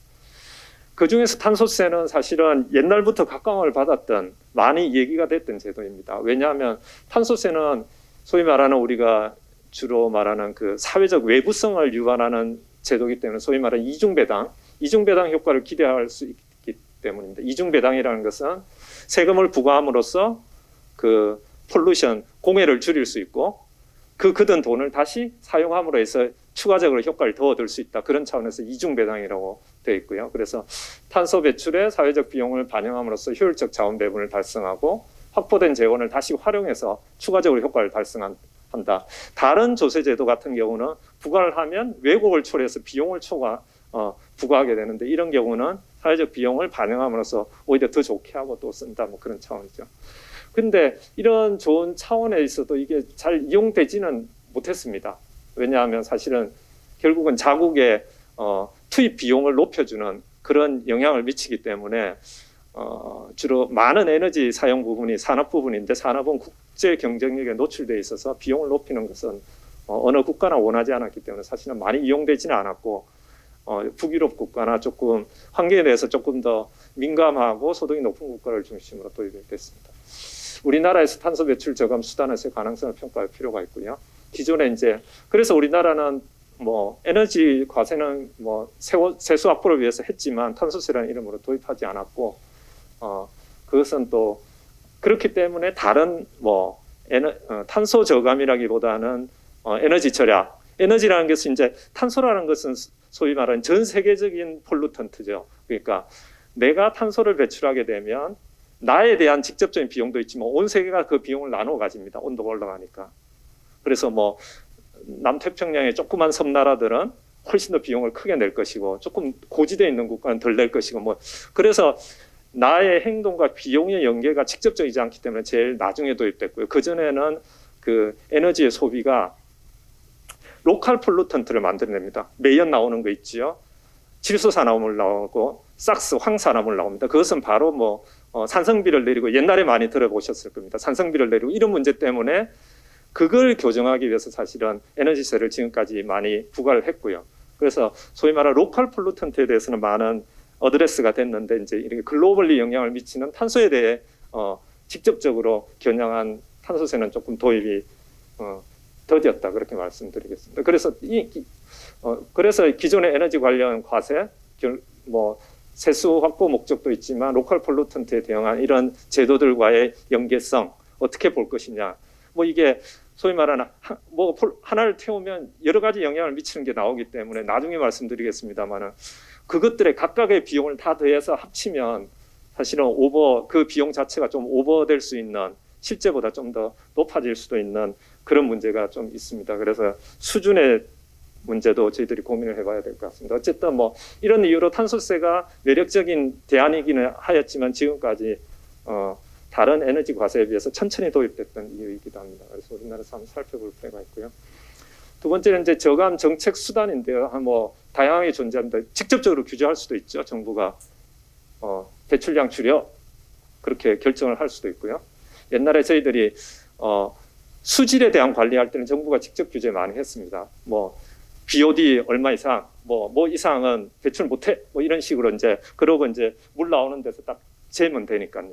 그 중에서 탄소세는 사실은 옛날부터 각광을 받았던, 많이 얘기가 됐던 제도입니다. 왜냐하면 탄소세는 소위 말하는 우리가 주로 말하는 그 사회적 외부성을 유발하는 제도이기 때문에 소위 말하는 이중배당 효과를 기대할 수 있기 때문입니다. 이중배당이라는 것은 세금을 부과함으로써 그 폴루션, 공해를 줄일 수 있고 그 돈을 다시 사용함으로 해서 추가적으로 효과를 더 얻을 수 있다. 그런 차원에서 이중배당이라고 되어 있고요. 그래서 탄소 배출의 사회적 비용을 반영함으로써 효율적 자원 배분을 달성하고 확보된 재원을 다시 활용해서 추가적으로 효과를 달성한다. 다른 조세제도 같은 경우는 부과를 하면 왜곡을 초래해서 비용을 부과하게 되는데, 이런 경우는 사회적 비용을 반영함으로써 오히려 더 좋게 하고 또 쓴다. 뭐 그런 차원이죠. 근데 이런 좋은 차원에 있어도 이게 잘 이용되지는 못했습니다. 왜냐하면 사실은 결국은 자국의 투입 비용을 높여주는 그런 영향을 미치기 때문에 주로 많은 에너지 사용 부분이 산업 부분인데, 산업은 국제 경쟁력에 노출되어 있어서 비용을 높이는 것은 어느 국가나 원하지 않았기 때문에 사실은 많이 이용되지는 않았고, 북유럽 국가나 조금 환경에 대해서 조금 더 민감하고 소득이 높은 국가를 중심으로 도입이 됐습니다. 우리나라에서 탄소 배출 저감 수단에서의 가능성을 평가할 필요가 있고요. 기존에 이제 그래서 우리나라는 뭐 에너지 과세는 뭐 세수 확보를 위해서 했지만 탄소세라는 이름으로 도입하지 않았고, 그것은 또 그렇기 때문에 다른 뭐 탄소 저감이라기보다는 에너지 절약, 에너지라는 것은 이제 탄소라는 것은 소위 말하는 전 세계적인 폴루턴트죠. 그러니까 내가 탄소를 배출하게 되면 나에 대한 직접적인 비용도 있지만 온 세계가 그 비용을 나눠 가집니다. 온도가 올라가니까. 그래서 뭐 남태평양의 조그만 섬나라들은 훨씬 더 비용을 크게 낼 것이고, 조금 고지대에 있는 국가는 덜 낼 것이고, 뭐 그래서 나의 행동과 비용의 연계가 직접적이지 않기 때문에 제일 나중에 도입됐고요. 그 전에는 그 에너지의 소비가 로컬 폴루턴트를 만들어냅니다. 매연 나오는 거 있지요. 질소산화물 나오고 삭스, 황산화물 나옵니다. 그것은 바로 뭐 산성비를 내리고, 옛날에 많이 들어보셨을 겁니다. 산성비를 내리고 이런 문제 때문에 그걸 교정하기 위해서 사실은 에너지세를 지금까지 많이 부과를 했고요. 그래서 소위 말하는 로컬 폴루턴트에 대해서는 많은 어드레스가 됐는데, 이제 이렇게 글로벌리 영향을 미치는 탄소에 대해 직접적으로 겨냥한 탄소세는 조금 도입이 더뎠다, 그렇게 말씀드리겠습니다. 그래서 그래서 기존의 에너지 관련 과세, 뭐 세수 확보 목적도 있지만 로컬 폴루턴트에 대응한 이런 제도들과의 연계성 어떻게 볼 것이냐. 뭐 이게 소위 말하는 뭐 하나를 태우면 여러 가지 영향을 미치는 게 나오기 때문에 나중에 말씀드리겠습니다만은, 그것들의 각각의 비용을 다 더해서 합치면 사실은 그 비용 자체가 좀 오버될 수 있는, 실제보다 좀 더 높아질 수도 있는 그런 문제가 좀 있습니다. 그래서 수준의 문제도 저희들이 고민을 해봐야 될 것 같습니다. 어쨌든 뭐 이런 이유로 탄소세가 매력적인 대안이기는 하였지만 지금까지 다른 에너지 과세에 비해서 천천히 도입됐던 이유이기도 합니다. 그래서 우리나라에서 한번 살펴볼 필요가 있고요. 두 번째는 이제 저감 정책 수단인데요. 뭐 다양하게 존재합니다. 직접적으로 규제할 수도 있죠. 정부가 배출량 줄여 그렇게 결정을 할 수도 있고요. 옛날에 저희들이 수질에 대한 관리할 때는 정부가 직접 규제 많이 했습니다. 뭐 BOD 얼마 이상, 뭐 이상은 배출 못해, 뭐 이런 식으로 이제 그러고 이제 물 나오는 데서 딱 재면 되니까요.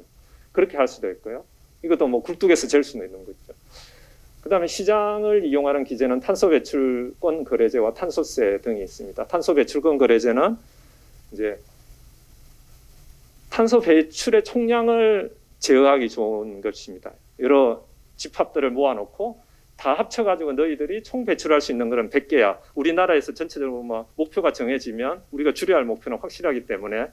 그렇게 할 수도 있고요. 이것도 뭐 굴뚝에서 잴 수는 있는 거죠. 그다음에 시장을 이용하는 기재는 탄소 배출권 거래제와 탄소세 등이 있습니다. 탄소 배출권 거래제는 이제 탄소 배출의 총량을 제어하기 좋은 것입니다. 여러 집합들을 모아놓고 다 합쳐가지고 너희들이 총 배출할 수 있는 것은 100개야. 우리나라에서 전체적으로 뭐 목표가 정해지면 우리가 줄여야 할 목표는 확실하기 때문에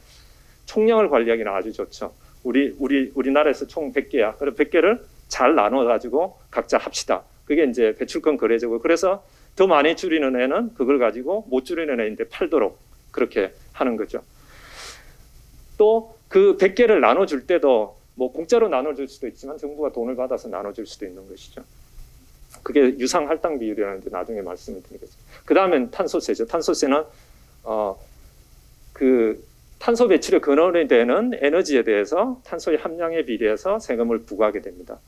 총량을 관리하기는 아주 좋죠. 우리나라에서 총 100개야. 그래서 100개를 잘 나눠가지고 각자 합시다. 그게 이제 배출권 거래제고, 그래서 더 많이 줄이는 애는 그걸 가지고 못 줄이는 애인데 팔도록 그렇게 하는 거죠. 또 그 100개를 나눠줄 때도 뭐 공짜로 나눠줄 수도 있지만 정부가 돈을 받아서 나눠줄 수도 있는 것이죠. 그게 유상 할당 비율이라는데 나중에 말씀을 드리겠습니다. 그 다음엔 탄소세죠. 탄소세는 그 탄소 배출의 근원이 되는 에너지에 대해서 탄소의 함량에 비례해서 세금을 부과하게 됩니다.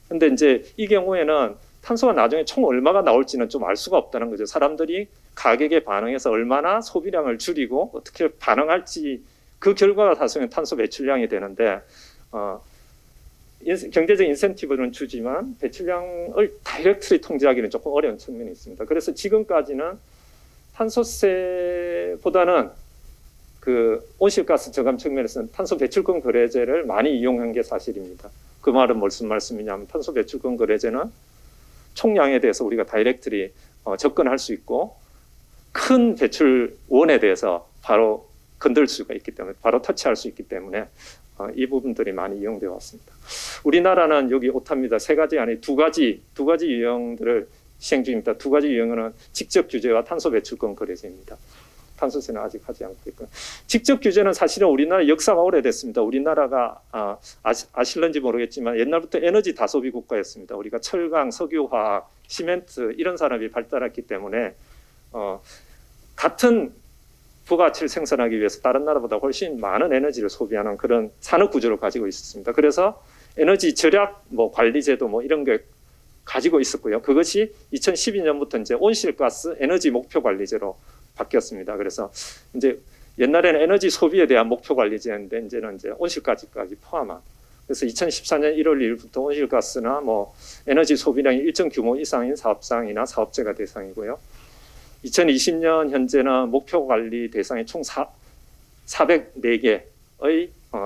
근데 이제 이 경우에는 탄소가 나중에 총 얼마가 나올지는 좀 알 수가 없다는 거죠. 사람들이 가격에 반응해서 얼마나 소비량을 줄이고 어떻게 반응할지 그 결과가 사실은 탄소 배출량이 되는데 경제적 인센티브는 주지만 배출량을 다이렉트리 통제하기는 조금 어려운 측면이 있습니다. 그래서 지금까지는 탄소세보다는 그 온실가스 저감 측면에서는 탄소 배출권 거래제를 많이 이용한 게 사실입니다. 그 말은 무슨 말씀이냐면 탄소 배출권 거래제는 총량에 대해서 우리가 다이렉트리 접근할 수 있고 큰 배출원에 대해서 바로 건들 수가 있기 때문에 바로 터치할 수 있기 때문에 이 부분들이 많이 이용되어 왔습니다. 우리나라는 여기 오탑니다. 세 가지 안에 두 가지 유형들을 시행 중입니다. 두 가지 유형은 직접 규제와 탄소 배출권 거래제입니다. 탄소세는 아직 하지 않고 있고요. 직접 규제는 사실은 우리나라 역사가 오래됐습니다. 우리나라가 아실런지 모르겠지만 옛날부터 에너지 다소비 국가였습니다. 우리가 철강, 석유화학, 시멘트 이런 산업이 발달했기 때문에 같은 부가치를 생산하기 위해서 다른 나라보다 훨씬 많은 에너지를 소비하는 그런 산업 구조를 가지고 있었습니다. 그래서 에너지 절약 관리제도 이런 게 가지고 있었고요. 그것이 2012년부터 이제 온실가스 에너지 목표 관리제로 바뀌었습니다. 그래서 이제 옛날에는 에너지 소비에 대한 목표 관리제였는데 이제는 이제 온실가스까지 포함한. 그래서 2014년 1월 1일부터 온실가스나 에너지 소비량이 일정 규모 이상인 사업장이나 사업체가 대상이고요. 2020년 현재는 목표 관리 대상이 총 404개의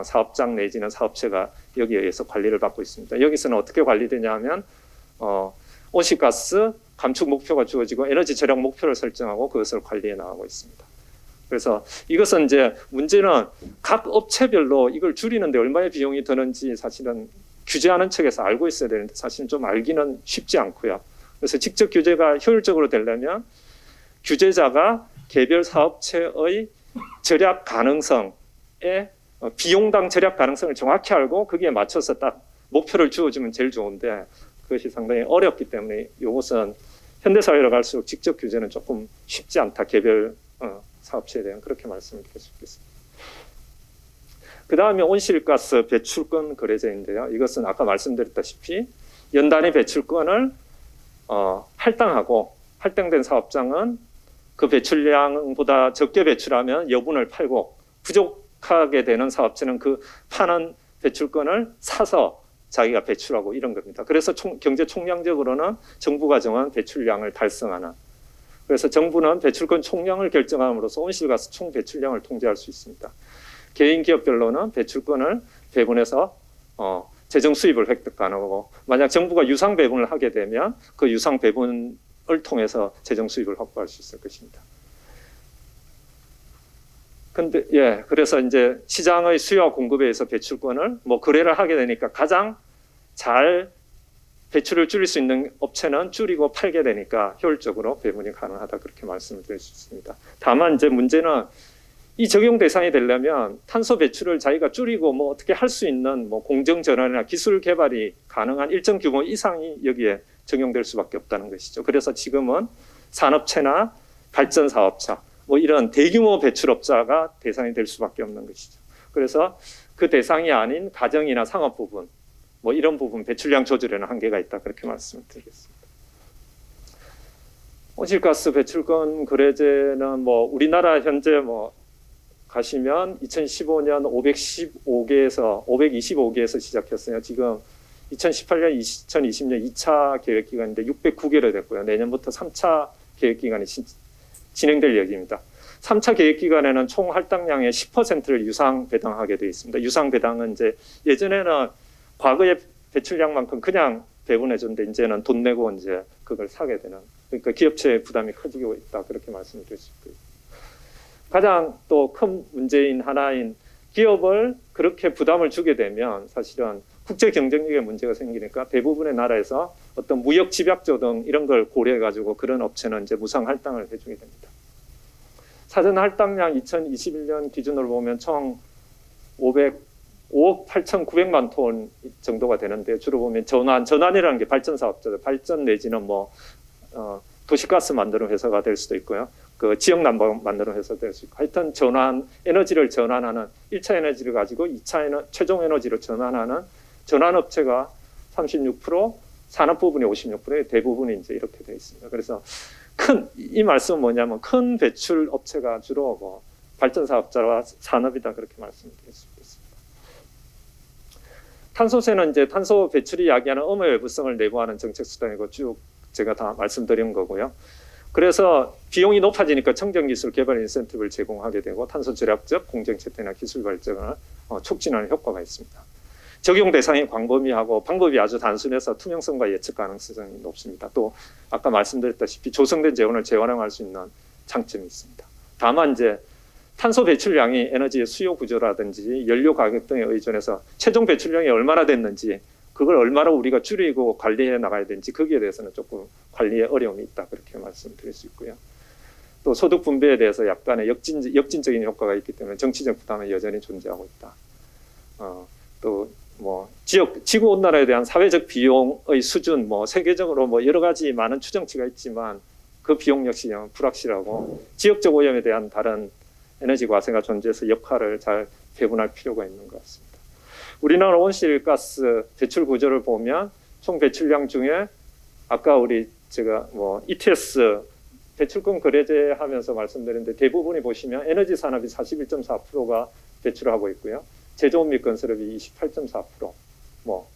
사업장 내지는 사업체가 여기에 의해서 관리를 받고 있습니다. 여기서는 어떻게 관리되냐면 온실가스 감축 목표가 주어지고 에너지 절약 목표를 설정하고 그것을 관리해 나가고 있습니다. 그래서 이것은 이제 문제는 각 업체별로 이걸 줄이는데 얼마의 비용이 드는지 사실은 규제하는 측에서 알고 있어야 되는데 사실은 좀 알기는 쉽지 않고요. 그래서 직접 규제가 효율적으로 되려면 규제자가 개별 사업체의 절약 가능성에 비용당 절약 가능성을 정확히 알고 거기에 맞춰서 딱 목표를 주어주면 제일 좋은데 그것이 상당히 어렵기 때문에 이것은 현대사회로 갈수록 직접 규제는 조금 쉽지 않다. 개별 사업체에 대한 그렇게 말씀을 드릴 수 있겠습니다. 그 다음에 온실가스 배출권 거래제인데요. 이것은 아까 말씀드렸다시피 연단위 배출권을 할당된 사업장은 그 배출량보다 적게 배출하면 여분을 팔고 부족하게 되는 사업체는 그 파는 배출권을 사서 자기가 배출하고 이런 겁니다. 그래서 경제 총량적으로는 정부가 정한 배출량을 달성하는. 그래서 정부는 배출권 총량을 결정함으로써 온실가스 총 배출량을 통제할 수 있습니다. 개인 기업별로는 배출권을 배분해서 재정 수입을 획득 가능하고 만약 정부가 유상 배분을 하게 되면 그 유상 배분을 통해서 재정 수입을 확보할 수 있을 것입니다. 그래서 이제 시장의 수요와 공급에 의해서 배출권을 거래를 하게 되니까 가장 잘 배출을 줄일 수 있는 업체는 줄이고 팔게 되니까 효율적으로 배분이 가능하다 그렇게 말씀을 드릴 수 있습니다. 다만 이제 문제는 이 적용 대상이 되려면 탄소 배출을 자기가 줄이고 어떻게 할 수 있는 공정 전환이나 기술 개발이 가능한 일정 규모 이상이 여기에 적용될 수밖에 없다는 것이죠. 그래서 지금은 산업체나 발전 사업자 이런 대규모 배출업자가 대상이 될 수밖에 없는 것이죠. 그래서 그 대상이 아닌 가정이나 상업 부분 이런 부분 배출량 조절에는 한계가 있다 그렇게 말씀드리겠습니다. 온실가스 배출권 거래제는 우리나라 현재 가시면 2015년 525개에서 시작했어요. 지금 2018년, 2020년 2차 계획 기간인데 609개로 됐고요. 내년부터 3차 계획 기간이 진행될 예정입니다. 3차 계획 기간에는 총 할당량의 10%를 유상 배당하게 되어 있습니다. 유상 배당은 이제 예전에는 과거의 배출량만큼 그냥 배분해 줬는데 이제는 돈 내고 이제 그걸 사게 되는 그러니까 기업체의 부담이 커지고 있다 그렇게 말씀을 드릴 수 있고요. 가장 또 큰 문제인 하나인 기업을 그렇게 부담을 주게 되면 사실은 국제 경쟁력에 문제가 생기니까 대부분의 나라에서 어떤 무역 집약조 등 이런 걸 고려해 가지고 그런 업체는 이제 무상 할당을 해주게 됩니다. 사전 할당량 2021년 기준으로 보면 총 5억 8,900만 톤 정도가 되는데 주로 보면 전환이라는 게 발전 사업자들, 발전 내지는 도시가스 만드는 회사가 될 수도 있고요. 그 지역 난방 만드는 회사 될 수 있고 하여튼 에너지를 전환하는 1차 에너지를 가지고 2차 최종 에너지로 전환하는 전환업체가 36%, 산업 부분이 56%, 대부분이 이제 이렇게 되어 있습니다. 그래서 이 말씀은 뭐냐면 큰 배출 업체가 주로 뭐 발전 사업자와 산업이다 그렇게 말씀드릴 수 있겠습니다. 탄소세는 이제 탄소 배출이 야기하는 음의 외부성을 내부하는 정책 수단이고 쭉 제가 다 말씀드린 거고요. 그래서 비용이 높아지니까 청정 기술 개발 인센티브를 제공하게 되고 탄소 절약적 공정 채택이나 기술 발전을 촉진하는 효과가 있습니다. 적용 대상이 광범위하고 방법이 아주 단순해서 투명성과 예측 가능성이 높습니다. 또 아까 말씀드렸다시피 조성된 재원을 재활용할 수 있는 장점이 있습니다. 다만 이제 탄소 배출량이 에너지의 수요 구조라든지 연료 가격 등에 의존해서 최종 배출량이 얼마나 됐는지 그걸 얼마나 우리가 줄이고 관리해 나가야 되는지 거기에 대해서는 조금 관리에 어려움이 있다 그렇게 말씀드릴 수 있고요. 또 소득 분배에 대해서 약간의 역진적인 효과가 있기 때문에 정치적 부담은 여전히 존재하고 있다. 또 뭐 지구 온난화에 대한 사회적 비용의 수준, 뭐 세계적으로 뭐 여러 가지 많은 추정치가 있지만 그 비용 역시 불확실하고 지역적 오염에 대한 다른 에너지 과세가 존재해서 역할을 잘 배분할 필요가 있는 것 같습니다. 우리나라 온실가스 배출 구조를 보면 총 배출량 중에 아까 제가 뭐 ETS 배출권 거래제 하면서 말씀드렸는데 대부분이 보시면 에너지 산업이 41.4%가 배출하고 있고요. 제조업 및 건설업이 28.4%, 뭐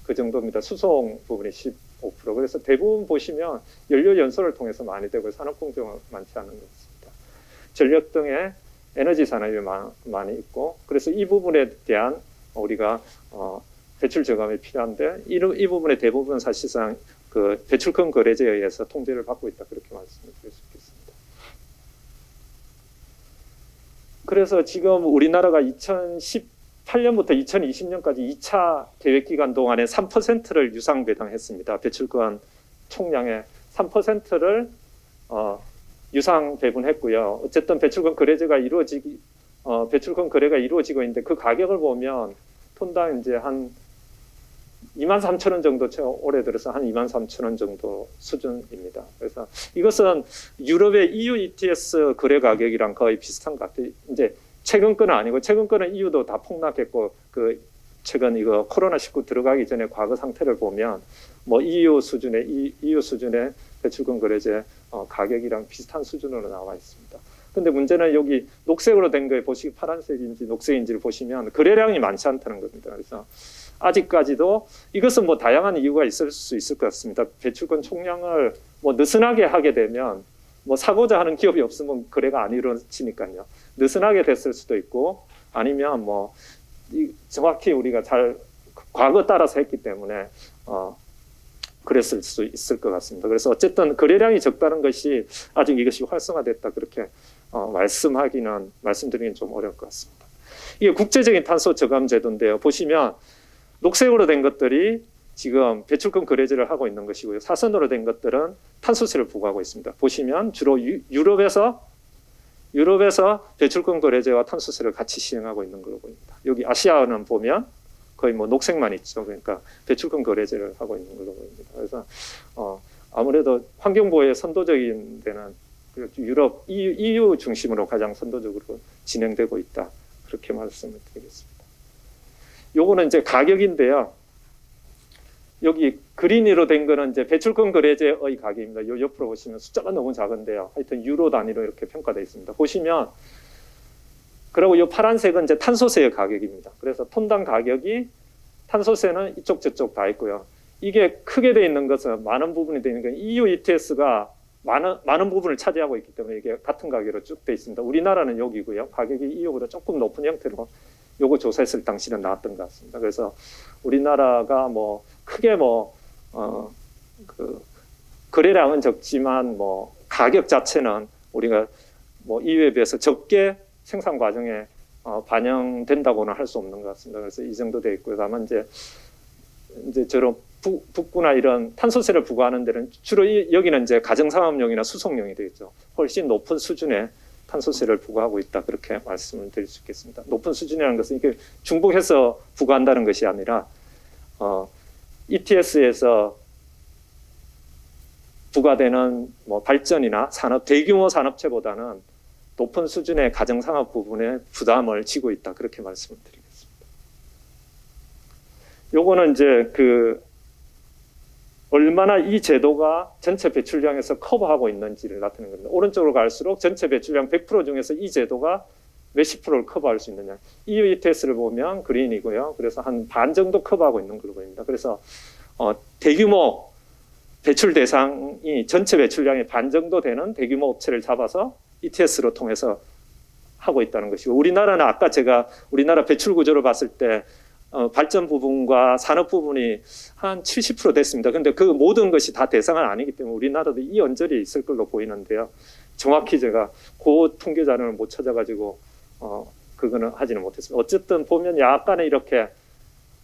그 정도입니다. 수송 부분이 15%. 그래서 대부분 보시면 연료 연소를 통해서 많이 되고 산업 공정은 많지 않은 것 같습니다. 전력 등의 에너지 산업이 많이 있고, 그래서 이 부분에 대한 우리가 배출 저감이 필요한데 이 부분의 대부분 사실상 그 배출권 거래제에 의해서 통제를 받고 있다 그렇게 말씀을 드릴 수 있겠습니다. 그래서 지금 우리나라가 2018년부터 2020년까지 2차 계획 기간 동안에 3%를 유상 배당했습니다. 배출권 총량의 3%를 유상 배분했고요. 어쨌든 배출권 거래제가 배출권 거래가 이루어지고 있는데 그 가격을 보면 톤당 이제 한 23,000원 정도 올해 들어서 한 23,000원 정도 수준입니다. 그래서 이것은 유럽의 EU ETS 거래 가격이랑 거의 비슷한 것 같아요. 이제 최근 거는 아니고 최근 거는 EU도 다 폭락했고 그 최근 이거 코로나19 들어가기 전에 과거 상태를 보면 뭐 EU 수준의 배출권 거래제 가격이랑 비슷한 수준으로 나와 있습니다. 근데 문제는 여기 녹색으로 된 거에 보시기 파란색인지 녹색인지를 보시면 거래량이 많지 않다는 겁니다. 그래서 아직까지도 이것은 뭐 다양한 이유가 있을 수 있을 것 같습니다. 배출권 총량을 뭐 느슨하게 하게 되면 뭐 사고자 하는 기업이 없으면 거래가 안 이루어지니까요. 느슨하게 됐을 수도 있고 아니면 뭐 정확히 우리가 잘 과거 따라서 했기 때문에 그랬을 수 있을 것 같습니다. 그래서 어쨌든 거래량이 적다는 것이 아직 이것이 활성화됐다 그렇게 말씀드리기는 좀 어려울 것 같습니다. 이게 국제적인 탄소 저감 제도인데요. 보시면 녹색으로 된 것들이 지금 배출권 거래제를 하고 있는 것이고요. 사선으로 된 것들은 탄소세를 부과하고 있습니다. 보시면 주로 유럽에서 배출권 거래제와 탄소세를 같이 시행하고 있는 걸로 보입니다. 여기 아시아는 보면 거의 뭐 녹색만 있죠. 그러니까 배출권 거래제를 하고 있는 걸로 보입니다. 그래서 아무래도 환경보호에 선도적인 데는 유럽, EU 중심으로 가장 선도적으로 진행되고 있다. 그렇게 말씀을 드리겠습니다. 요거는 이제 가격인데요. 여기 그린으로 된 거는 이제 배출권 거래제의 가격입니다. 요 옆으로 보시면 숫자가 너무 작은데요. 하여튼 유로 단위로 이렇게 평가되어 있습니다. 보시면 그리고 이 파란색은 이제 탄소세의 가격입니다. 그래서 톤당 가격이 탄소세는 이쪽 저쪽 다 있고요. 이게 크게 돼 있는 것은 많은 부분이 되는 건 EU ETS가 많은 부분을 차지하고 있기 때문에 이게 같은 가격으로 쭉 돼 있습니다. 우리나라는 여기고요. 가격이 EU보다 조금 높은 형태로 요거 조사했을 당시는 나왔던 것 같습니다. 그래서 우리나라가 뭐 크게 그 거래량은 적지만 뭐 가격 자체는 우리가 뭐 EU에 비해서 적게 생산 과정에 반영된다고는 할 수 없는 것 같습니다. 그래서 이 정도 돼 있고요. 다만 이제 저런 북부나 이런 탄소세를 부과하는 데는 주로 여기는 이제 가정산업용이나 수송용이 되겠죠. 훨씬 높은 수준의 탄소세를 부과하고 있다 그렇게 말씀을 드릴 수 있겠습니다. 높은 수준이라는 것은 이게 중복해서 부과한다는 것이 아니라 ETS에서 부과되는 뭐 발전이나 대규모 산업체보다는 높은 수준의 가정산업 부분에 부담을 지고 있다 그렇게 말씀을 드리겠습니다. 요거는 이제 얼마나 이 제도가 전체 배출량에서 커버하고 있는지를 나타내는 겁니다. 오른쪽으로 갈수록 전체 배출량 100% 중에서 이 제도가 몇십 프로를 커버할 수 있느냐. 이 ETS를 보면 그린이고요. 그래서 한 반 정도 커버하고 있는 걸로 보입니다. 그래서 대규모 배출 대상이 전체 배출량의 반 정도 되는 대규모 업체를 잡아서 ETS로 통해서 하고 있다는 것이고, 우리나라는 아까 제가 우리나라 배출 구조를 봤을 때 발전 부분과 산업 부분이 한 70% 됐습니다. 근데 그 모든 것이 다 대상은 아니기 때문에 우리나라도 이 언저리에 있을 걸로 보이는데요. 정확히 제가 그 통계 자료를 못 찾아가지고 그거는 하지는 못했습니다. 어쨌든 보면 약간의 이렇게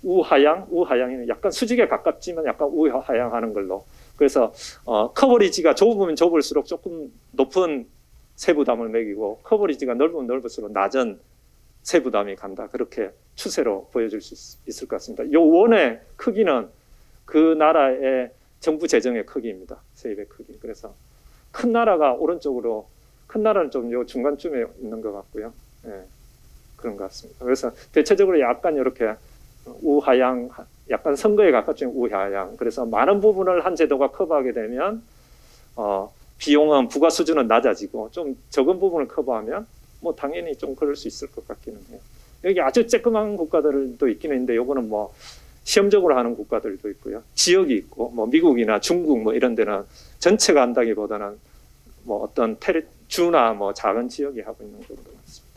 우하향이 약간 수직에 가깝지만 약간 우하향하는 걸로. 그래서 커버리지가 좁으면 좁을수록 조금 높은 세부담을 매기고, 커버리지가 넓으면 넓을수록 낮은 세부담이 간다. 그렇게 추세로 보여줄 수 있을 것 같습니다. 이 원의 크기는 그 나라의 정부 재정의 크기입니다. 세입의 크기. 그래서 큰 나라가 오른쪽으로, 큰 나라는 좀 요 중간쯤에 있는 것 같고요. 예, 그런 것 같습니다. 그래서 대체적으로 약간 이렇게 우하향, 약간 선거에 가깝지 우하향. 그래서 많은 부분을 한 제도가 커버하게 되면 비용은 부과 수준은 낮아지고, 좀 적은 부분을 커버하면 뭐 당연히 좀 그럴 수 있을 것 같기는 해요. 여기 아주 쬐끄만 국가들도 있긴 있는데, 요거는 뭐 시험적으로 하는 국가들도 있고요. 지역이 있고, 뭐 미국이나 중국 뭐 이런 데는 전체가 한다기보다는 뭐 어떤 주나 뭐 작은 지역이 하고 있는 경우도 많습니다.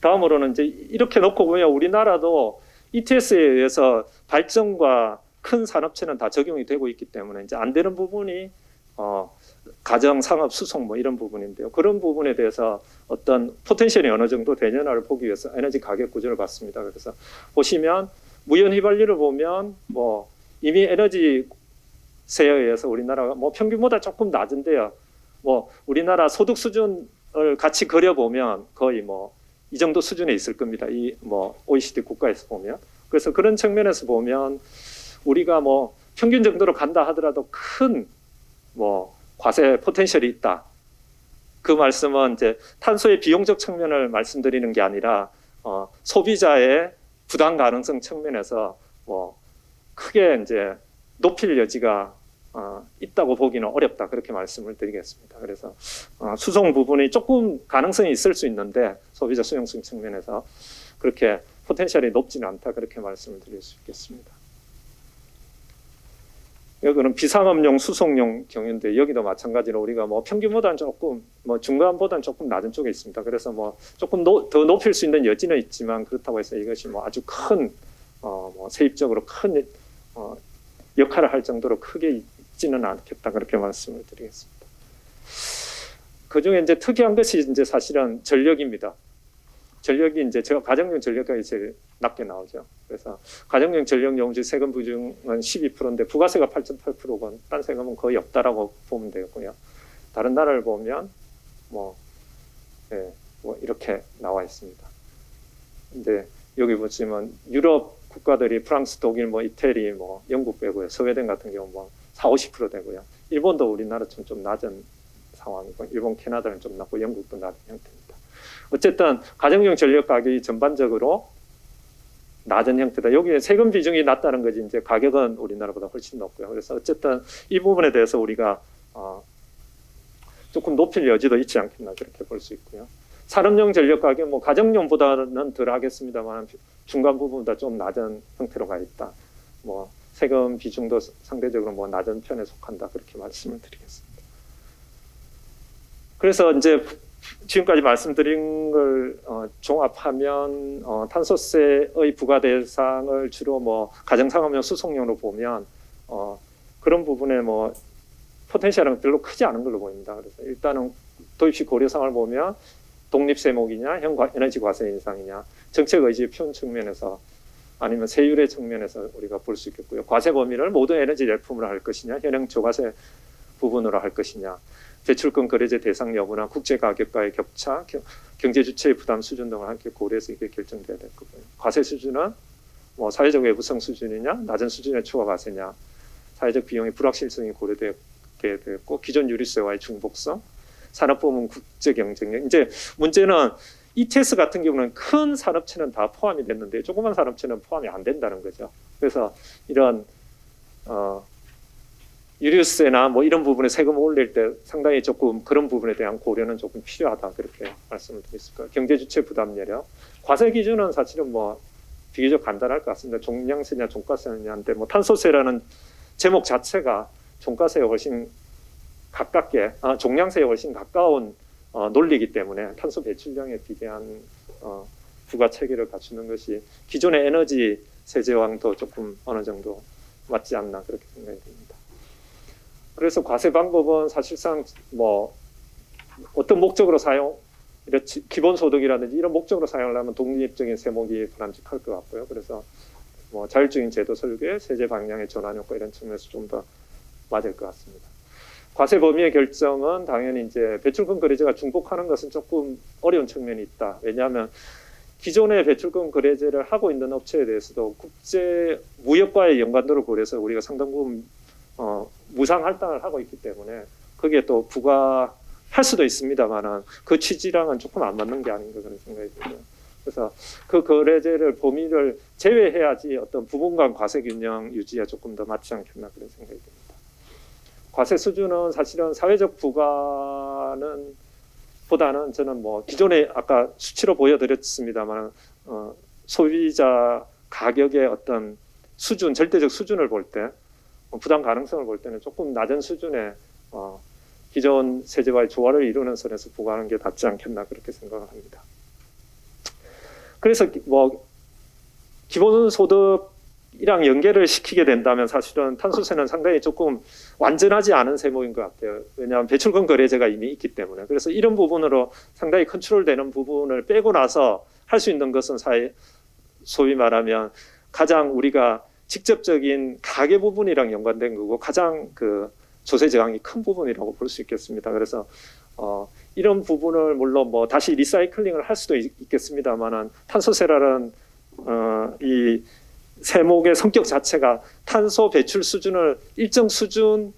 다음으로는 이제 이렇게 놓고 보면 우리나라도 ETS에 의해서 발전과 큰 산업체는 다 적용이 되고 있기 때문에 이제 안 되는 부분이 가정, 상업, 수송 뭐 이런 부분인데요. 그런 부분에 대해서 어떤 포텐셜이 어느 정도 되냐를 보기 위해서 에너지 가격 구조를 봤습니다. 그래서 보시면 무연 휘발유를 보면 뭐 이미 에너지세에 의해서 우리나라가 뭐 평균보다 조금 낮은데요. 뭐 우리나라 소득 수준을 같이 그려보면 거의 뭐 이 정도 수준에 있을 겁니다. 이 뭐 OECD 국가에서 보면. 그래서 그런 측면에서 보면 우리가 뭐 평균 정도로 간다 하더라도 큰 뭐 과세 포텐셜이 있다. 그 말씀은 이제 탄소의 비용적 측면을 말씀드리는 게 아니라 소비자의 부담 가능성 측면에서 뭐 크게 이제 높일 여지가 있다고 보기는 어렵다. 그렇게 말씀을 드리겠습니다. 그래서 수송 부분이 조금 가능성이 있을 수 있는데 소비자 수용성 측면에서 그렇게 포텐셜이 높지는 않다. 그렇게 말씀을 드릴 수 있겠습니다. 여기는 비상업용 수송용 경유인데, 여기도 마찬가지로 우리가 뭐 평균보다는 조금, 뭐 중간보다는 조금 낮은 쪽에 있습니다. 그래서 뭐 조금 더 높일 수 있는 여지는 있지만, 그렇다고 해서 이것이 뭐 아주 큰 뭐 세입적으로 큰 역할을 할 정도로 크게 있지는 않겠다. 그렇게 말씀을 드리겠습니다. 그 중에 이제 특이한 것이 이제 사실은 전력입니다. 전력이 이제 제가 가정용 전력가격이 제일 낮게 나오죠. 그래서 가정용 전력 용지 세금 비중은 12%인데 부가세가 8.8%고 딴 세금은 거의 없다라고 보면 되고요. 다른 나라를 보면 뭐 이렇게 나와 있습니다. 근데 여기 보시면 유럽 국가들이 프랑스, 독일, 뭐 이태리, 뭐 영국 빼고요. 스웨덴 같은 경우 뭐 40~50% 되고요. 일본도 우리나라처럼 좀 낮은 상황이고, 일본, 캐나다는 좀 낮고, 영국도 낮은 형태입니다. 어쨌든 가정용 전력 가격이 전반적으로 낮은 형태다. 여기에 세금 비중이 낮다는 거지, 이제 가격은 우리나라보다 훨씬 높고요. 그래서 어쨌든 이 부분에 대해서 우리가 조금 높일 여지도 있지 않겠나, 그렇게 볼 수 있고요. 산업용 전력 가격, 뭐 가정용보다는 덜 하겠습니다만 중간 부분보다 좀 낮은 형태로 가 있다. 뭐 세금 비중도 상대적으로 뭐 낮은 편에 속한다. 그렇게 말씀을 드리겠습니다. 그래서 이제 지금까지 말씀드린 걸 종합하면 탄소세의 부과 대상을 주로 뭐 가정상업용 수송용으로 보면 그런 부분에 뭐 포텐셜은 별로 크지 않은 걸로 보입니다. 그래서 일단은 도입시 고려사항을 보면 독립세목이냐, 에너지 과세 인상이냐, 정책 의지의 표현 측면에서 아니면 세율의 측면에서 우리가 볼 수 있겠고요. 과세 범위를 모든 에너지 제품으로 할 것이냐, 현행 저과세 부분으로 할 것이냐, 대출권 거래제 대상 여부나 국제 가격과의 격차, 경제 주체의 부담 수준 등을 함께 고려해서 이게 결정돼야 될 거고요. 과세 수준은 뭐 사회적 외부성 수준이냐, 낮은 수준의 초과 과세냐, 사회적 비용의 불확실성이 고려되게 되었고, 기존 유류세와의 중복성, 산업부문 국제 경쟁력. 이제 문제는 ETS 같은 경우는 큰 산업체는 다 포함이 됐는데 조그만 산업체는 포함이 안 된다는 거죠. 그래서 이런 유류세나 뭐 이런 부분에 세금을 올릴 때 상당히 조금 그런 부분에 대한 고려는 조금 필요하다 그렇게 말씀을 드렸을까요? 경제 주체 부담 여력, 과세 기준은 사실은 뭐 비교적 간단할 것 같습니다. 종량세냐 종가세냐인데 뭐 탄소세라는 제목 자체가 종가세에 훨씬 가깝게 종량세에 훨씬 가까운 논리이기 때문에 탄소 배출량에 비례한 부과 체계를 갖추는 것이 기존의 에너지 세제와도 조금 어느 정도 맞지 않나 그렇게 생각이 듭니다. 그래서 과세 방법은 사실상 뭐 어떤 목적으로 사용, 기본소득이라든지 이런 목적으로 사용하려면 독립적인 세목이 바람직할 것 같고요. 그래서 뭐 자율적인 제도 설계, 세제 방향의 전환 효과 이런 측면에서 좀 더 맞을 것 같습니다. 과세 범위의 결정은 당연히 이제 배출권 거래제가 중복하는 것은 조금 어려운 측면이 있다. 왜냐하면 기존의 배출권 거래제를 하고 있는 업체에 대해서도 국제 무역과의 연관도를 고려해서 우리가 상당 부분 무상 할당을 하고 있기 때문에 거기에 또 부과할 수도 있습니다만은 그 취지랑은 조금 안 맞는 게 아닌가 그런 생각이 들고요. 그래서 그 거래제를 범위를 제외해야지 어떤 부분 간 과세 균형 유지에 조금 더 맞지 않겠나 그런 생각이 듭니다. 과세 수준은 사실은 사회적 부과는 보다는 저는 뭐 기존에 아까 수치로 보여드렸습니다만 소비자 가격의 어떤 수준, 절대적 수준을 볼 때 부담 가능성을 볼 때는 조금 낮은 수준의 기존 세제와의 조화를 이루는 선에서 부과하는 게 낫지 않겠나 그렇게 생각을 합니다. 그래서 뭐 기본소득이랑 연계를 시키게 된다면 사실은 탄소세는 상당히 조금 완전하지 않은 세목인 것 같아요. 왜냐하면 배출권 거래제가 이미 있기 때문에. 그래서 이런 부분으로 상당히 컨트롤되는 부분을 빼고 나서 할 수 있는 것은 소위 말하면 가장 우리가 직접적인 가계 부분이랑 연관된 거고 가장 그 조세 저항이 큰 부분이라고 볼 수 있겠습니다. 그래서 이런 부분을 물론 뭐 다시 리사이클링을 할 수도 있겠습니다만은 탄소세라는 이 세목의 성격 자체가 탄소 배출 수준을 일정 수준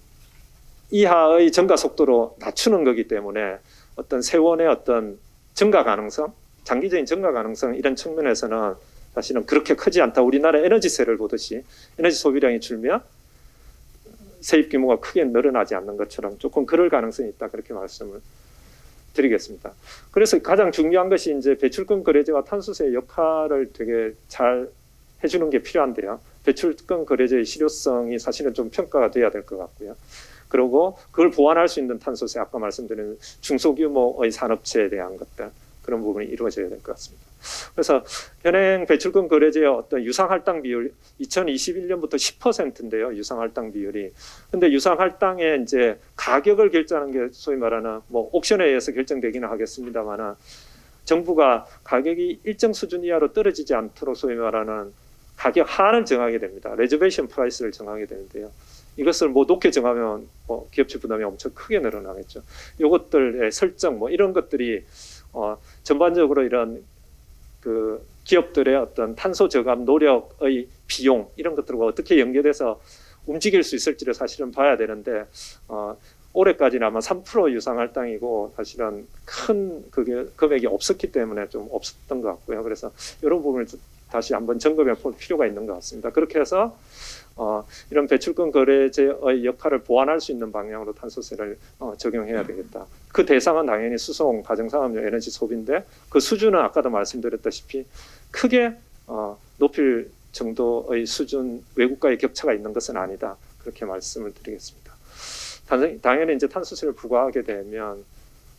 이하의 증가 속도로 낮추는 거기 때문에 어떤 세원의 어떤 증가 가능성, 장기적인 증가 가능성 이런 측면에서는 사실은 그렇게 크지 않다. 우리나라 에너지세를 보듯이 에너지 소비량이 줄면 세입 규모가 크게 늘어나지 않는 것처럼 조금 그럴 가능성이 있다. 그렇게 말씀을 드리겠습니다. 그래서 가장 중요한 것이 이제 배출권 거래제와 탄소세의 역할을 되게 잘 해주는 게 필요한데요. 배출권 거래제의 실효성이 사실은 좀 평가가 돼야 될 것 같고요. 그리고 그걸 보완할 수 있는 탄소세, 아까 말씀드린 중소규모의 산업체에 대한 것들, 그런 부분이 이루어져야 될 것 같습니다. 그래서 현행 배출권 거래제의 어떤 유상 할당 비율 2021년부터 10%인데요. 유상 할당 비율이. 근데 유상 할당의 이제 가격을 결정하는 게 소위 말하는 뭐 옥션에 의해서 결정되기는 하겠습니다만은 정부가 가격이 일정 수준 이하로 떨어지지 않도록 소위 말하는 가격 하한을 정하게 됩니다. 레저베이션 프라이스를 정하게 되는데요. 이것을 뭐 높게 정하면 뭐 기업체 부담이 엄청 크게 늘어나겠죠. 이것들의 설정 뭐 이런 것들이 전반적으로 이런 그 기업들의 어떤 탄소 저감 노력의 비용 이런 것들과 어떻게 연계돼서 움직일 수 있을지를 사실은 봐야 되는데 올해까지는 아마 3% 유상 할당이고 사실은 큰 그게 금액이 없었기 때문에 좀 없었던 것 같고요. 그래서 이런 부분을 다시 한번 점검해 볼 필요가 있는 것 같습니다. 그렇게 해서 이런 배출권 거래제의 역할을 보완할 수 있는 방향으로 탄소세를 적용해야 되겠다. 그 대상은 당연히 수송, 가정산업용 에너지 소비인데 그 수준은 아까도 말씀드렸다시피 크게 높일 정도의 수준 외국과의 격차가 있는 것은 아니다. 그렇게 말씀을 드리겠습니다. 당연히 이제 탄소세를 부과하게 되면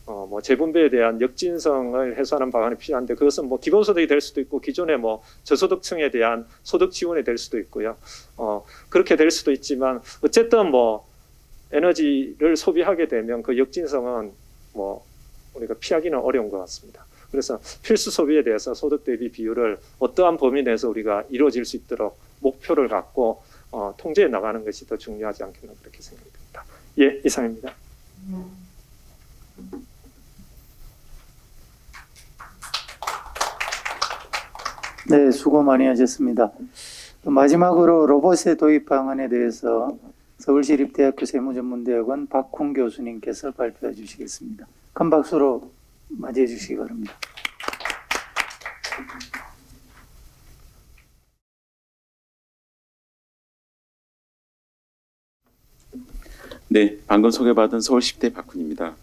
뭐 재분배에 대한 역진성을 해소하는 방안이 필요한데 그것은 뭐 기본소득이 될 수도 있고 기존의 뭐 저소득층에 대한 소득 지원이 될 수도 있고요. 그렇게 될 수도 있지만 어쨌든 뭐 에너지를 소비하게 되면 그 역진성은 뭐 우리가 피하기는 어려운 것 같습니다. 그래서 필수 소비에 대해서 소득 대비 비율을 어떠한 범위 내에서 우리가 이루어질 수 있도록 목표를 갖고 통제해 나가는 것이 더 중요하지 않겠나 그렇게 생각됩니다. 예, 이상입니다. 네, 수고 많이 하셨습니다. 마지막으로 로봇의 도입 방안에 대해서 서울시립대학교 세무전문대학원 박훈 교수님께서 발표해 주시겠습니다. 큰 박수로 맞이해 주시기 바랍니다. 네, 방금 소개받은 서울 10대 박훈입니다.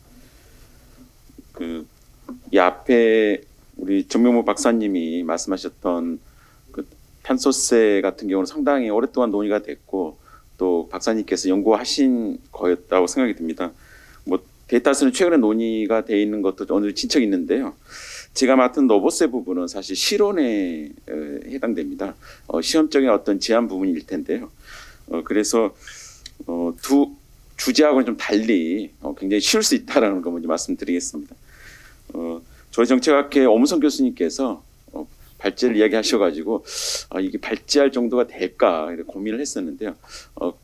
이 앞에 우리 정명모 박사님이 말씀하셨던 그 탄소세 같은 경우는 상당히 오랫동안 논의가 됐고 또 박사님께서 연구하신 거였다고 생각이 듭니다. 뭐 데이터스는 최근에 논의가 돼 있는 것도 어느 정도 진척이 있는데요. 제가 맡은 노보세 부분은 사실 실온에 해당됩니다. 시험적인 어떤 제한 부분일 텐데요. 그래서 두 주제하고는 좀 달리 굉장히 쉬울 수 있다라는 거 먼저 말씀드리겠습니다. 저희 정책학회 오문성 교수님께서 발제를 이야기하셔가지고 이게 발제할 정도가 될까 고민을 했었는데요.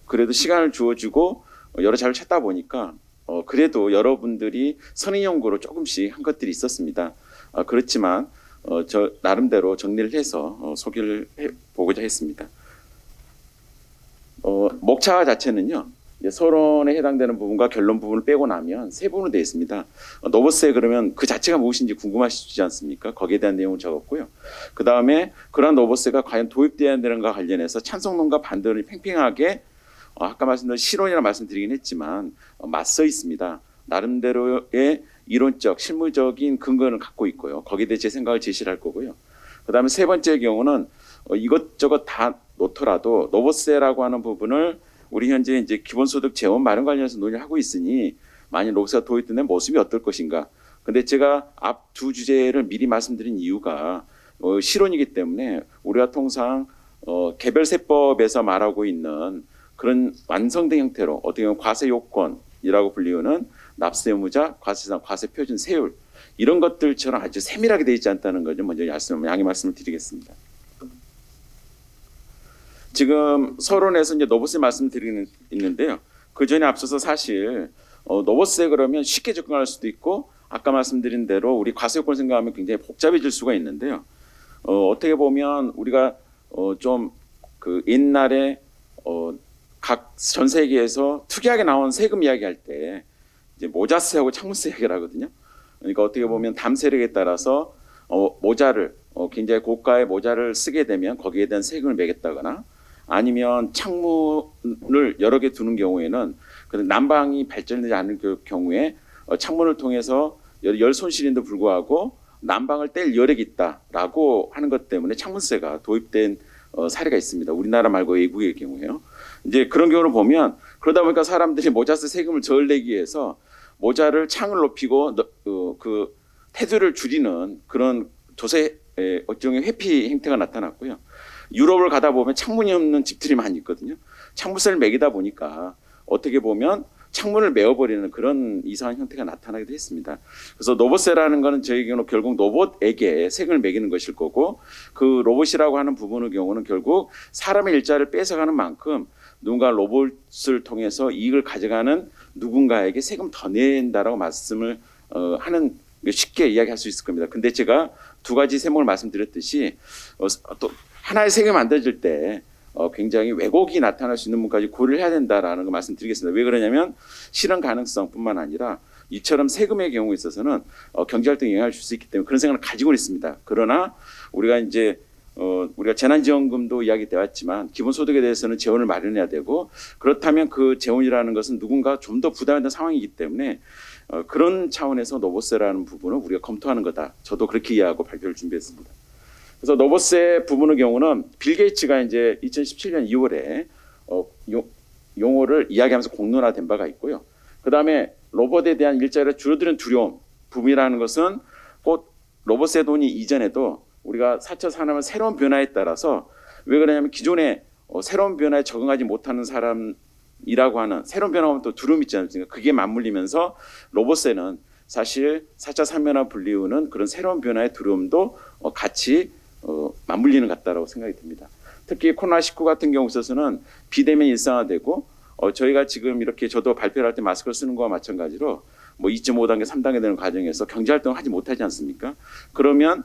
그래도 시간을 주어주고 여러 자료를 찾다 보니까 그래도 여러분들이 선의 연구로 조금씩 한 것들이 있었습니다. 그렇지만 저 나름대로 정리를 해서 소개를 해보고자 했습니다. 목차 자체는요. 서론에 해당되는 부분과 결론 부분을 빼고 나면 세 부분으로 되어 있습니다. 노보세 그러면 그 자체가 무엇인지 궁금하시지 않습니까? 거기에 대한 내용을 적었고요. 그 다음에 그러한 노보세가 과연 도입돼야 되는가 관련해서 찬성론과 반대론이 팽팽하게 아까 말씀드린 실론이라 말씀드리긴 했지만 맞서 있습니다. 나름대로의 이론적, 실무적인 근거를 갖고 있고요. 거기에 대해 제 생각을 제시를 할 거고요. 그 다음에 세 번째 경우는 이것저것 다 놓더라도 노보세라고 하는 부분을 우리 현재 이제 기본소득 재원 마련 관련해서 논의를 하고 있으니 만약 노보세가 도입되는 모습이 어떨 것인가. 근데 제가 앞 두 주제를 미리 말씀드린 이유가 실론이기 때문에 우리가 통상 개별세법에서 말하고 있는 그런 완성된 형태로 어떻게 보면 과세 요건이라고 불리우는 납세 의무자, 과세상, 과세 표준, 세율 이런 것들처럼 아주 세밀하게 되어 있지 않다는 걸 좀 먼저 양해 말씀을 드리겠습니다. 지금 서론에서 이제 노보세 말씀드리는 있는데요. 그 전에 앞서서 사실 노보세 그러면 쉽게 접근할 수도 있고 아까 말씀드린 대로 우리 과세요건 생각하면 굉장히 복잡해질 수가 있는데요. 어떻게 보면 우리가 좀 그 옛날에 각 전 세계에서 특이하게 나온 세금 이야기할 때 이제 모자세하고 창문세 이야기를 하거든요. 그러니까 어떻게 보면 담세력에 따라서 모자를 굉장히 고가의 모자를 쓰게 되면 거기에 대한 세금을 매겼다거나 아니면 창문을 여러 개 두는 경우에는 난방이 발전되지 않는 경우에 창문을 통해서 열 손실인데도 불구하고 난방을 뗄 여력이 있다라고 하는 것 때문에 창문세가 도입된 사례가 있습니다. 우리나라 말고 외국의 경우에요. 이제 그런 경우를 보면 그러다 보니까 사람들이 모자세 세금을 덜 내기 위해서 모자를 창을 높이고 그 테두리를 줄이는 그런 조세 일종의 회피 행태가 나타났고요. 유럽을 가다 보면 창문이 없는 집들이 많이 있거든요. 창문세를 매기다 보니까 어떻게 보면 창문을 메어버리는 그런 이상한 형태가 나타나기도 했습니다. 그래서 노보세라는 것은 저희 경우는 결국 로봇에게 세금을 매기는 것일 거고 그 로봇이라고 하는 부분의 경우는 결국 사람의 일자를 뺏어가는 만큼 누군가 로봇을 통해서 이익을 가져가는 누군가에게 세금 더 낸다라고 말씀을 하는 쉽게 이야기할 수 있을 겁니다. 근데 제가 두 가지 세목을 말씀드렸듯이 또 하나의 세금이 만들어질 때 굉장히 왜곡이 나타날 수 있는 부분까지 고려를 해야 된다라는 거 말씀드리겠습니다. 왜 그러냐면 실현 가능성뿐만 아니라 이처럼 세금의 경우에 있어서는 경제활동에 영향을 줄 수 있기 때문에 그런 생각을 가지고 있습니다. 그러나 우리가 이제 우리가 재난지원금도 이야기돼 왔지만 기본소득에 대해서는 재원을 마련해야 되고 그렇다면 그 재원이라는 것은 누군가 좀 더 부담하는 상황이기 때문에 그런 차원에서 노보세라는 부분을 우리가 검토하는 거다. 저도 그렇게 이해하고 발표를 준비했습니다. 그래서 노보세 부분의 경우는 빌 게이츠가 이제 2017년 2월에 용어를 이야기하면서 공론화된 바가 있고요. 그 다음에 로봇에 대한 일자리가 줄어드는 두려움 부분이라는 것은 곧 로봇세 돈이 이전에도 우리가 4차 산업의 새로운 변화에 따라서 왜 그러냐면 기존에 새로운 변화에 적응하지 못하는 사람이라고 하는 새로운 변화하면 또 두려움이 있지 않습니까? 그게 맞물리면서 로봇세는 사실 4차 산업화 불리우는 그런 새로운 변화의 두려움도 같이 맞물리는 것 같다라고 생각이 듭니다. 특히 코로나19 같은 경우 있어서는 비대면 일상화되고 저희가 지금 이렇게 저도 발표를 할 때 마스크를 쓰는 거와 마찬가지로 뭐 2.5단계, 3단계 되는 과정에서 경제활동을 하지 못하지 않습니까? 그러면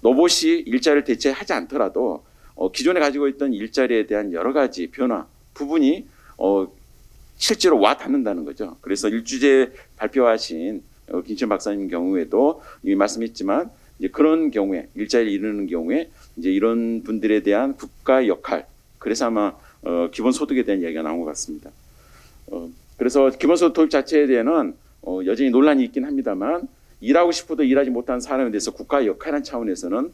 로봇이 일자리를 대체하지 않더라도 기존에 가지고 있던 일자리에 대한 여러 가지 변화 부분이 실제로 와 닿는다는 거죠. 그래서 일주제 발표하신 김천 박사님 경우에도 이미 말씀했지만 이제 그런 경우에 일자리를 이루는 경우에 이제 이런 분들에 대한 국가의 역할 그래서 아마 기본소득에 대한 이야기가 나온 것 같습니다. 그래서 기본소득 도입 자체에 대해서는 여전히 논란이 있긴 합니다만 일하고 싶어도 일하지 못하는 사람에 대해서 국가의 역할이라는 차원에서는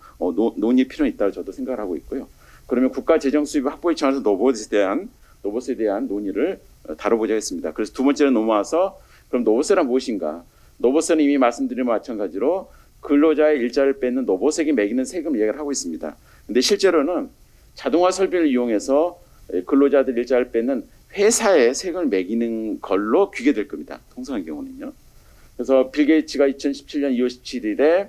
논의의 필요는 있다고 저도 생각을 하고 있고요. 그러면 국가 재정 수입 확보의 차원에서 노봇에 대한 논의를 다뤄보자 했습니다. 그래서 두 번째로 넘어와서 그럼 노봇세란 무엇인가? 노봇세는 이미 말씀드린 것과 마찬가지로 근로자의 일자를 뺏는 노봇에게 매기는 세금 이야기를 하고 있습니다. 근데 실제로는 자동화 설비를 이용해서 근로자들 일자를 뺏는 회사에 세금을 매기는 걸로 귀결될 겁니다. 통상의 경우는요. 그래서 빌 게이츠가 2017년 2월 17일에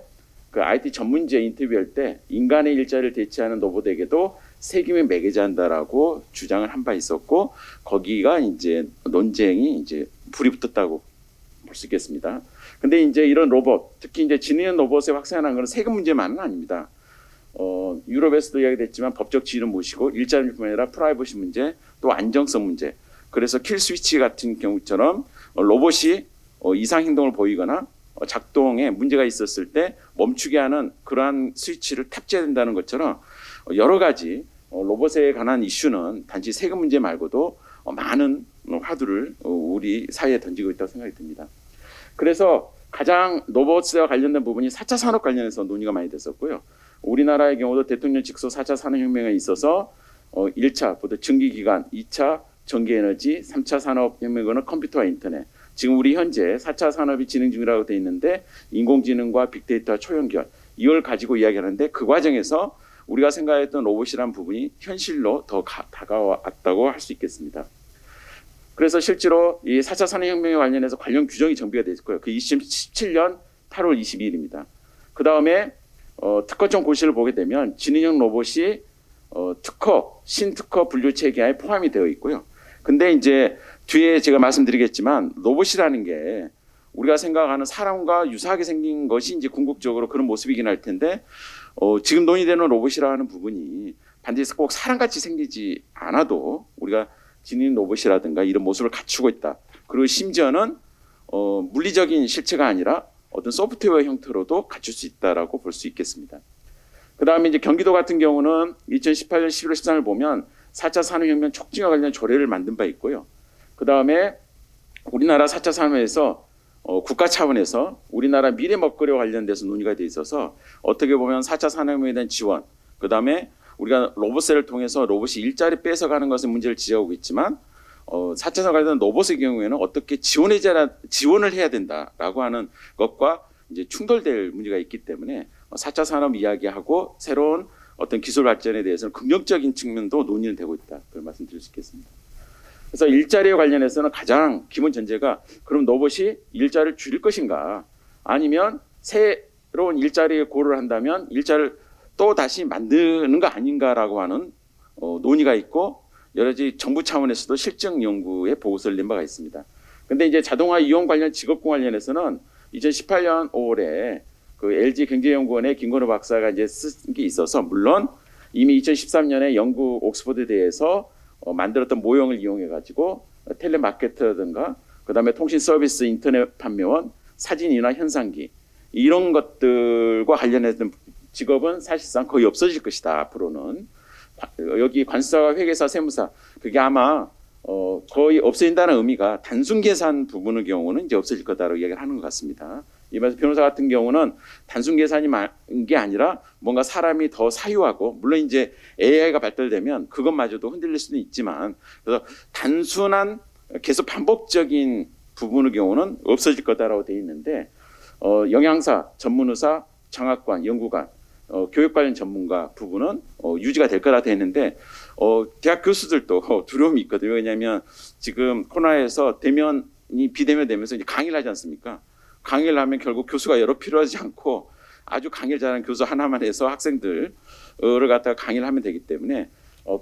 그 IT 전문지에 인터뷰할 때 인간의 일자리를 대체하는 로봇에게도 세금이 매겨져야 한다라고 주장을 한 바 있었고 거기가 이제 논쟁이 이제 불이 붙었다고 볼 수 있겠습니다. 근데 이제 이런 로봇, 특히 이제 지능 로봇의 확산하는 것은 세금 문제만은 아닙니다. 유럽에서도 이야기됐지만 법적 지위는 모시고 일자리뿐만 아니라 프라이버시 문제, 또 안정성 문제. 그래서 킬 스위치 같은 경우처럼 로봇이 이상 행동을 보이거나 작동에 문제가 있었을 때 멈추게 하는 그러한 스위치를 탑재해야 된다는 것처럼 여러 가지 로봇에 관한 이슈는 단지 세금 문제 말고도 많은 화두를 우리 사회에 던지고 있다고 생각이 듭니다. 그래서 가장 로봇과 관련된 부분이 4차 산업 관련해서 논의가 많이 됐었고요. 우리나라의 경우도 대통령 직속 4차 산업혁명에 있어서 1차 부터 증기기관, 2차 전기에너지, 3차 산업혁명은 컴퓨터와 인터넷. 지금 우리 현재 4차 산업이 진행 중이라고 되어 있는데 인공지능과 빅데이터와 초연결 이걸 가지고 이야기하는데 그 과정에서 우리가 생각했던 로봇이라는 부분이 현실로 더 다가왔다고 할 수 있겠습니다. 그래서 실제로 이 4차 산업혁명에 관련해서 관련 규정이 정비가 되어 있고요. 그 2017년 8월 22일입니다. 그 다음에 특허청 고시를 보게 되면 지능형 로봇이 특허, 신특허 분류 체계에 포함이 되어 있고요. 근데 이제 뒤에 제가 말씀드리겠지만 로봇이라는 게 우리가 생각하는 사람과 유사하게 생긴 것이 이제 궁극적으로 그런 모습이긴 할 텐데 지금 논의되는 로봇이라 하는 부분이 반드시 꼭 사람같이 생기지 않아도 우리가 지능 로봇이라든가 이런 모습을 갖추고 있다. 그리고 심지어는 물리적인 실체가 아니라 어떤 소프트웨어 형태로도 갖출 수 있다라고 볼 수 있겠습니다. 그 다음에 이제 경기도 같은 경우는 2018년 11월 13일 보면 4차 산업혁명 촉진과 관련 조례를 만든 바 있고요. 그 다음에 우리나라 4차 산업에서 국가 차원에서 우리나라 미래 먹거리와 관련돼서 논의가 돼 있어서 어떻게 보면 4차 산업혁명에 대한 지원, 그 다음에 우리가 로봇세를 통해서 로봇이 일자리 뺏어가는 것에 문제를 지적하고 있지만 4차 산업 관련 로봇의 경우에는 어떻게 지원을 해야 된다라고 하는 것과 이제 충돌될 문제가 있기 때문에 4차 산업 이야기하고 새로운 어떤 기술 발전에 대해서는 긍정적인 측면도 논의는 되고 있다. 그걸 말씀드릴 수 있겠습니다. 그래서 일자리에 관련해서는 가장 기본 전제가 그럼 로봇이 일자리를 줄일 것인가 아니면 새로운 일자리에 고려를 한다면 일자리를 또 다시 만드는 거 아닌가라고 하는 논의가 있고 여러 가지 정부 차원에서도 실증 연구에 보고서를 낸 바가 있습니다. 그런데 이제 자동화 이용 관련 직업군 관련해서는 2018년 5월에 그 LG 경제연구원의 김건우 박사가 이제 쓴 게 있어서 물론 이미 2013년에 영국 옥스퍼드 대에서 만들었던 모형을 이용해 가지고 텔레마케터라든가 그다음에 통신 서비스 인터넷 판매원 사진이나 현상기 이런 것들과 관련했던 직업은 사실상 거의 없어질 것이다. 앞으로는 여기 관세사와 회계사, 세무사 그게 아마 거의 없어진다는 의미가 단순 계산 부분의 경우는 이제 없어질 거다라고 이야기를 하는 것 같습니다. 이번에 변호사 같은 경우는 단순 계산이 게 아니라 뭔가 사람이 더 사유하고 물론 이제 AI가 발달되면 그것마저도 흔들릴 수는 있지만 그래서 단순한 계속 반복적인 부분의 경우는 없어질 거다라고 되어 있는데 영양사, 전문의사, 장학관, 연구관, 교육 관련 전문가 부분은 유지가 될 거라 되어 있는데 대학 교수들도 두려움이 있거든요. 왜냐하면 지금 코로나에서 대면이 비대면 되면서 이제 강의를 하지 않습니까? 강의를 하면 결국 교수가 여러 필요하지 않고 아주 강의를 잘하는 교수 하나만 해서 학생들을 갖다가 강의를 하면 되기 때문에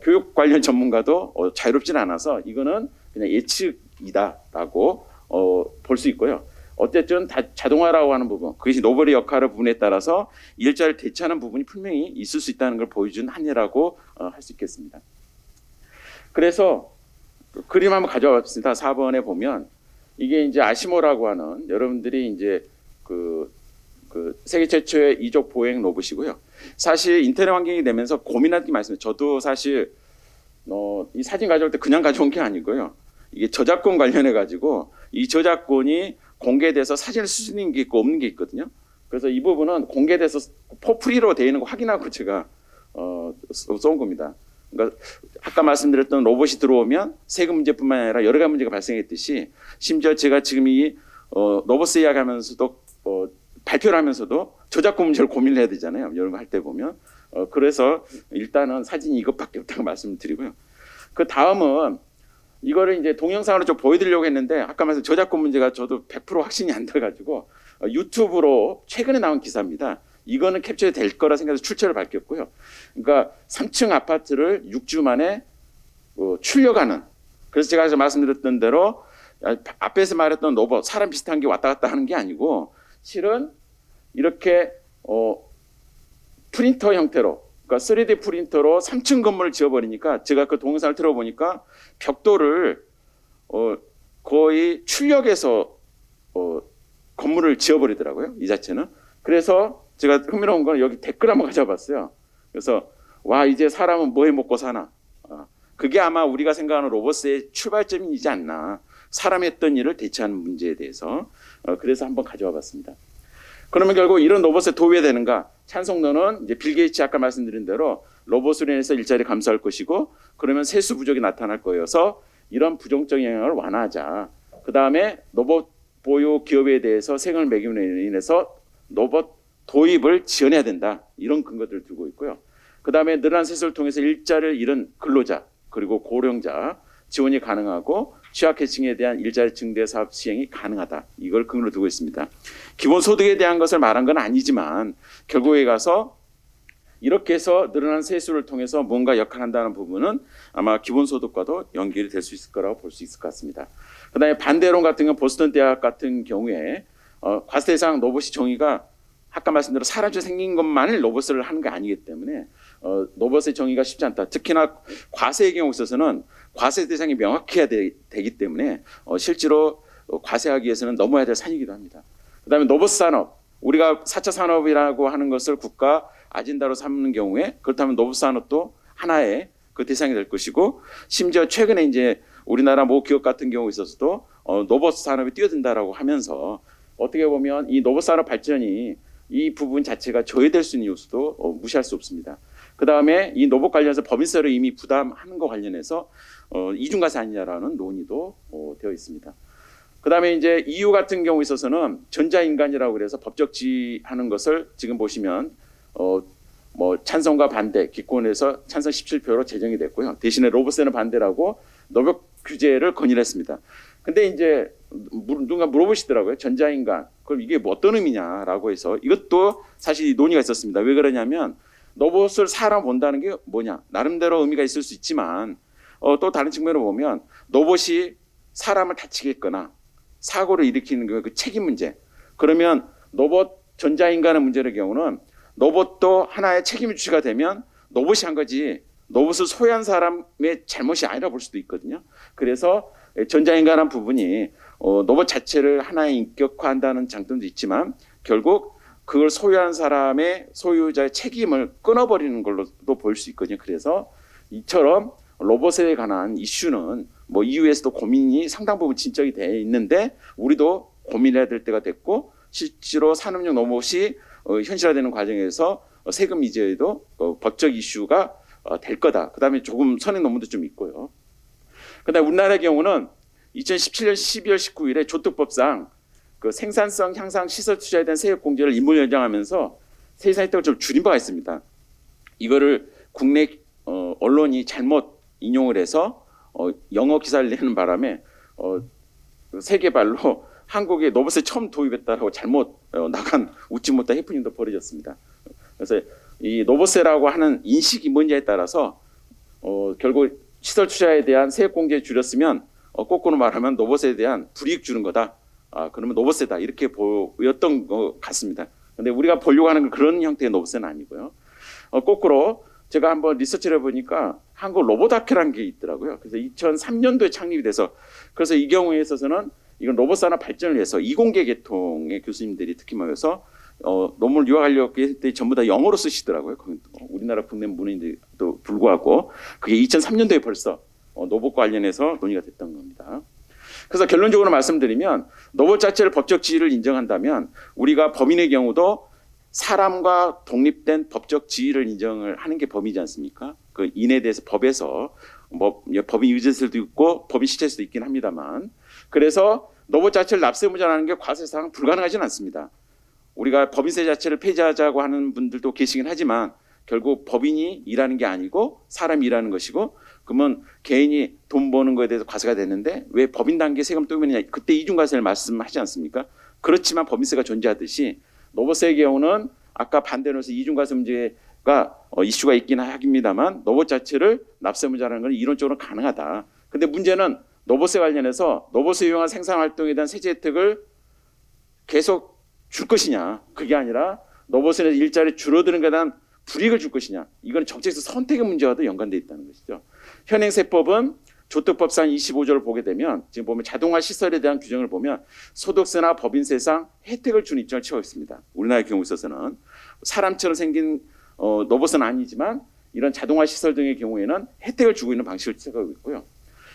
교육 관련 전문가도 자유롭지는 않아서 이거는 그냥 예측이다라고 볼 수 있고요. 어쨌든 자동화라고 하는 부분, 그것이 로봇의 역할의 부분에 따라서 일자리를 대체하는 부분이 분명히 있을 수 있다는 걸 보여준 한 예라고 할 수 있겠습니다. 그래서 그림 한번 가져와 봤습니다. 4번에 보면 이게 이제 아시모라고 하는 여러분들이 이제 그 세계 최초의 이족 보행 로봇이고요. 사실 인터넷 환경이 되면서 고민한 게 많습니다. 저도 사실 이 사진 가져올 때 그냥 가져온 게 아니고요. 이게 저작권 관련해 가지고 이 저작권이 공개돼서 사진을 쓸 수 있는 게 있고 없는 게 있거든요. 그래서 이 부분은 공개돼서 포프리로 되어 있는 거 확인하고 제가 쏜 겁니다. 그러니까 아까 말씀드렸던 로봇이 들어오면 세금 문제뿐만 아니라 여러 가지 문제가 발생했듯이 심지어 제가 지금 이 로봇 이야기하면서도 발표를 하면서도 저작권 문제를 고민을 해야 되잖아요. 이런 거 할 때 보면 그래서 일단은 사진이 이것밖에 없다고 말씀드리고요. 그 다음은 이거를 이제 동영상으로 좀 보여드리려고 했는데 아까 말씀 저작권 문제가 저도 100% 확신이 안 돼가지고 유튜브로 최근에 나온 기사입니다. 이거는 캡처될 거라 생각해서 출처를 밝혔고요. 그러니까 3층 아파트를 6주 만에 출려가는. 그래서 제가 말씀드렸던 대로 앞에서 말했던 로봇 사람 비슷한 게 왔다 갔다 하는 게 아니고 실은 이렇게 프린터 형태로 그러니까 3D 프린터로 3층 건물을 지어버리니까 제가 그 동영상을 들어보니까 벽돌을 거의 출력해서 건물을 지어버리더라고요. 이 자체는. 그래서 제가 흥미로운 건 여기 댓글 한번 가져봤어요. 그래서 와 이제 사람은 뭐해 먹고 사나. 그게 아마 우리가 생각하는 로봇의 출발점이지 않나. 사람이 했던 일을 대체하는 문제에 대해서 그래서 한번 가져와 봤습니다. 그러면 결국 이런 로봇에 도입되는가? 찬성론은 이제 빌 게이츠 아까 말씀드린 대로 로봇으로 인해서 일자리 감소할 것이고 그러면 세수 부족이 나타날 거여서 이런 부정적 영향을 완화하자. 그 다음에 로봇 보유 기업에 대해서 세금을 매김으로 인해서 로봇 도입을 지원해야 된다. 이런 근거들을 두고 있고요. 그 다음에 늘어난 세수를 통해서 일자리를 잃은 근로자 그리고 고령자 지원이 가능하고 취약계층에 대한 일자리 증대 사업 시행이 가능하다. 이걸 근거로 두고 있습니다. 기본소득에 대한 것을 말한 건 아니지만 결국에 가서 이렇게 해서 늘어난 세수를 통해서 뭔가 역할을 한다는 부분은 아마 기본소득과도 연결이 될 수 있을 거라고 볼 수 있을 것 같습니다. 그다음에 반대론 같은 경우 보스턴 대학 같은 경우에 과세 대상 로봇이 정의가 아까 말씀대로 사람이 생긴 것만을 로봇을 하는 게 아니기 때문에 로봇의 정의가 쉽지 않다. 특히나 과세의 경우 있어서는 과세 대상이 명확해야 되기 때문에 실제로 과세하기 위해서는 넘어야 될 산이기도 합니다. 그다음에 로봇 산업, 우리가 4차 산업이라고 하는 것을 국가 아젠다로 삼는 경우에 그렇다면 로봇 산업도 하나의 그 대상이 될 것이고 심지어 최근에 이제 우리나라 모 기업 같은 경우에 있어서도 로봇 산업이 뛰어든다라고 하면서 어떻게 보면 이 로봇 산업 발전이 이 부분 자체가 저해될 수 있는 요소도 무시할 수 없습니다. 그 다음에 이 로봇 관련해서 법인세를 이미 부담하는 것 관련해서 이중과세 아니냐라는 논의도 되어 있습니다. 그 다음에 이제 EU 같은 경우에 있어서는 전자인간이라고 그래서 법적 지위하는 것을 지금 보시면 뭐 찬성과 반대 기권에서 찬성 17표로 제정이 됐고요. 대신에 로봇세는 반대라고 노력 규제를 건의했습니다. 근데 이제 누가 물어보시더라고요. 전자인간 그럼 이게 뭐 어떤 의미냐라고 해서 이것도 사실 논의가 있었습니다. 왜 그러냐면 로봇을 사람 본다는 게 뭐냐 나름대로 의미가 있을 수 있지만 또 다른 측면으로 보면 로봇이 사람을 다치겠거나 사고를 일으키는 그 책임 문제 그러면 로봇 전자인간의 문제의 경우는 로봇도 하나의 책임 주체가 되면 로봇이 한 거지 로봇을 소유한 사람의 잘못이 아니라 볼 수도 있거든요. 그래서 전자인간한 부분이 로봇 자체를 하나의 인격화한다는 장점도 있지만 결국 그걸 소유한 사람의 소유자의 책임을 끊어버리는 걸로도 볼 수 있거든요. 그래서 이처럼 로봇에 관한 이슈는 뭐 EU에서도 고민이 상당 부분 진척이 돼 있는데 우리도 고민해야 될 때가 됐고 실제로 산업용 로봇이 현실화되는 과정에서 세금 이제에도 법적 이슈가 될 거다. 그다음에 조금 선행 논문도 좀 있고요. 그다음에 우리나라의 경우는 2017년 12월 19일에 조특법상 그 생산성 향상 시설 투자에 대한 세액 공제를 인물 연장하면서 세상 혜택을 좀 줄인 바가 있습니다. 이거를 국내 언론이 잘못 인용을 해서 영어 기사를 내는 바람에 세계발로 한국에 로봇에 처음 도입했다라고 잘못 나간 웃지 못할 해프닝도 벌어졌습니다. 그래서 이 로봇세라고 하는 인식이 뭔지에 따라서 결국 시설 투자에 대한 세액 공제 줄였으면 거꾸로 말하면 로봇에 대한 불이익 주는 거다. 그러면 로봇세다 이렇게 보였던 것 같습니다. 그런데 우리가 보려고 하는 건 그런 형태의 로봇세는 아니고요. 거꾸로 제가 한번 리서치를 해보니까 한국 로봇학회라는 게 있더라고요. 그래서 2003년도에 창립이 돼서 그래서 이 경우에 있어서는 이건 로봇 산업 발전을 위해서 이공계 계통의 교수님들이 특히 모여서 논문을 요약하려고 했더니 전부 다 영어로 쓰시더라고요. 우리나라 국내 문인들도 불구하고 그게 2003년도에 벌써 로봇 관련해서 논의가 됐던 겁니다. 그래서 결론적으로 말씀드리면 노봇 자체를 법적 지위를 인정한다면 우리가 법인의 경우도 사람과 독립된 법적 지위를 인정을 하는 게 법이지 않습니까? 그 인에 대해서 법에서 뭐 법인 유죄수도 있고 법인 시체수도 있긴 합니다만, 그래서 노봇 자체를 납세무자라는 게 과세사항 불가능하지는 않습니다. 우리가 법인세 자체를 폐지하자고 하는 분들도 계시긴 하지만 결국 법인이 일하는 게 아니고 사람이 일하는 것이고, 그러면 개인이 돈 버는 거에 대해서 과세가 되는데 왜 법인 단계 세금 떼느냐, 그때 이중과세를 말씀하지 않습니까? 그렇지만 법인세가 존재하듯이 노봇세의 경우는 아까 반대로서 이중과세 문제가 이슈가 있긴 합니다만 노봇 자체를 납세무자라는 건 이론적으로 가능하다. 근데 문제는 노봇세 관련해서 노봇을 이용한 생산활동에 대한 세제 혜택을 계속 줄 것이냐, 그게 아니라 노봇에 일자리 줄어드는 것에 대한 불이익을 줄 것이냐, 이건 정책에서 선택의 문제와도 연관되어 있다는 것이죠. 현행 세법은 조특법상 25조를 보게 되면 지금 보면 자동화 시설에 대한 규정을 보면 소득세나 법인세상 혜택을 주는 입장을 취하고 있습니다. 우리나라의 경우 있어서는 사람처럼 생긴 로봇은 아니지만 이런 자동화 시설 등의 경우에는 혜택을 주고 있는 방식을 취하고 있고요.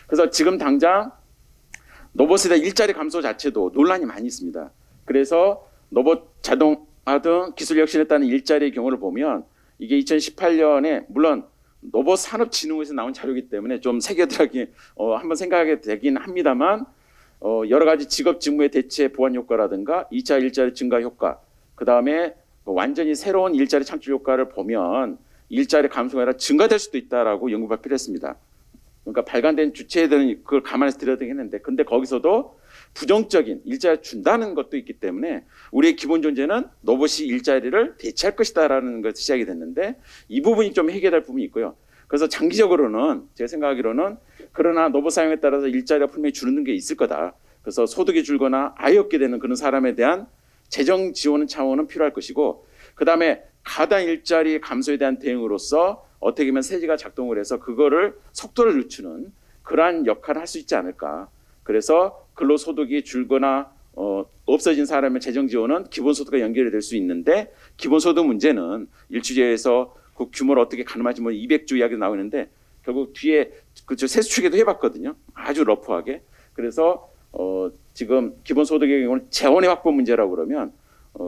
그래서 지금 당장 로봇에 대한 일자리 감소 자체도 논란이 많이 있습니다. 그래서 로봇 자동화 등 기술 혁신에 따른 일자리의 경우를 보면 이게 2018년에 물론 로봇산업진흥원에서 나온 자료이기 때문에 좀 세계들하게 한번 생각하게 되긴 합니다만, 여러 가지 직업 직무의 대체 보완 효과라든가 2차 일자리 증가 효과, 그 다음에 완전히 새로운 일자리 창출 효과를 보면 일자리 감소가 아니라 증가될 수도 있다라고 연구 발표를 했습니다. 그러니까 발간된 주체들은 그걸 감안해서 들여야 되겠는데, 근데 거기서도 부정적인 일자리를 준다는 것도 있기 때문에 우리의 기본 존재는 로봇이 일자리를 대체할 것이다라는 것이 시작이 됐는데, 이 부분이 좀 해결할 부분이 있고요. 그래서 장기적으로는 제가 생각하기로는 그러나 로봇 사용에 따라서 일자리가 분명히 줄는 게 있을 거다. 그래서 소득이 줄거나 아예 없게 되는 그런 사람에 대한 재정 지원 차원은 필요할 것이고, 그다음에 가단 일자리 감소에 대한 대응으로서 어떻게 보면 세제가 작동을 해서 그거를 속도를 늦추는 그러한 역할을 할 수 있지 않을까. 그래서 근로소득이 줄거나 없어진 사람의 재정 지원은 기본소득과 연결이 될 수 있는데, 기본소득 문제는 일주제에서 그 규모를 어떻게 가늠하지 뭐 200조 이야기 나오는데 결국 뒤에 그저 세수축에도 해봤거든요. 아주 러프하게. 그래서 지금 기본소득의 경우는 재원의 확보 문제라고 그러면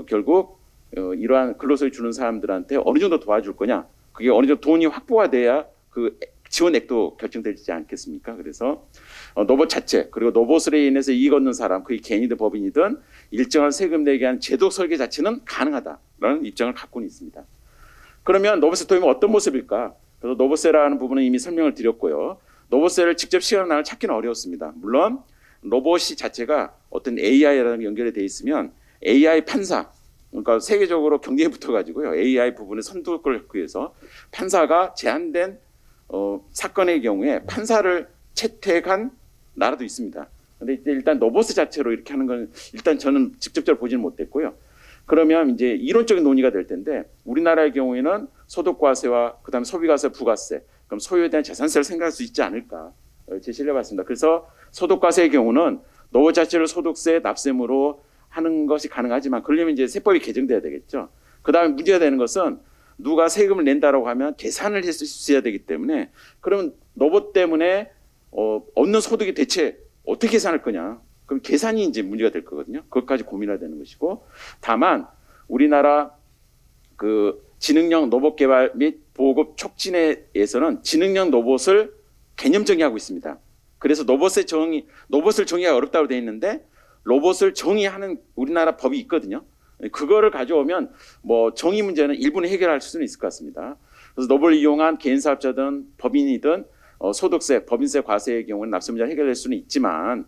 결국 이러한 근로소득 주는 사람들한테 어느 정도 도와줄 거냐, 그게 어느 정도 돈이 확보가 돼야 그 지원액도 결정되지 않겠습니까? 그래서 로봇 자체, 그리고 로봇으로 인해서 이익 얻는 사람, 그게 개인이든 법인이든 일정한 세금 내게 한 제도 설계 자체는 가능하다라는 입장을 갖고는 있습니다. 그러면 로봇세 도입은 어떤 모습일까? 그래서 로봇세라는 부분은 이미 설명을 드렸고요. 로봇세를 직접 시간을 나를 찾기는 어려웠습니다. 물론 로봇이 자체가 어떤 AI랑 연결이 돼 있으면 AI 판사, 그러니까 세계적으로 경쟁에 붙어가지고요, AI 부분에 선두를 갖기 위해서 판사가 제한된 사건의 경우에 판사를 채택한 나라도 있습니다. 근데 일단 로봇 자체로 이렇게 하는 건 일단 저는 직접적으로 보지는 못했고요. 그러면 이제 이론적인 논의가 될 텐데, 우리나라의 경우에는 소득과세와 그다음에 소비과세, 부가세, 그럼 소유에 대한 재산세를 생각할 수 있지 않을까 제시를 해봤습니다. 그래서 소득과세의 경우는 로봇 자체를 소득세 납세무로 하는 것이 가능하지만, 그러려면 이제 세법이 개정돼야 되겠죠. 그다음에 문제가 되는 것은 누가 세금을 낸다라고 하면 계산을 할 수 있어야 되기 때문에, 그러면 로봇 때문에 얻는 소득이 대체 어떻게 계산할 거냐? 그럼 계산이 이제 문제가 될 거거든요. 그것까지 고민해야 되는 것이고, 다만 우리나라 그 지능형 로봇 개발 및 보급 촉진에서는 지능형 로봇을 개념 정의하고 있습니다. 그래서 로봇을 정의하기 어렵다고 되어 있는데 로봇을 정의하는 우리나라 법이 있거든요. 그거를 가져오면 뭐 정의 문제는 일부는 해결할 수는 있을 것 같습니다. 그래서 로봇을 이용한 개인 사업자든 법인이든 소득세, 법인세 과세의 경우는 납세 문제를 해결할 수는 있지만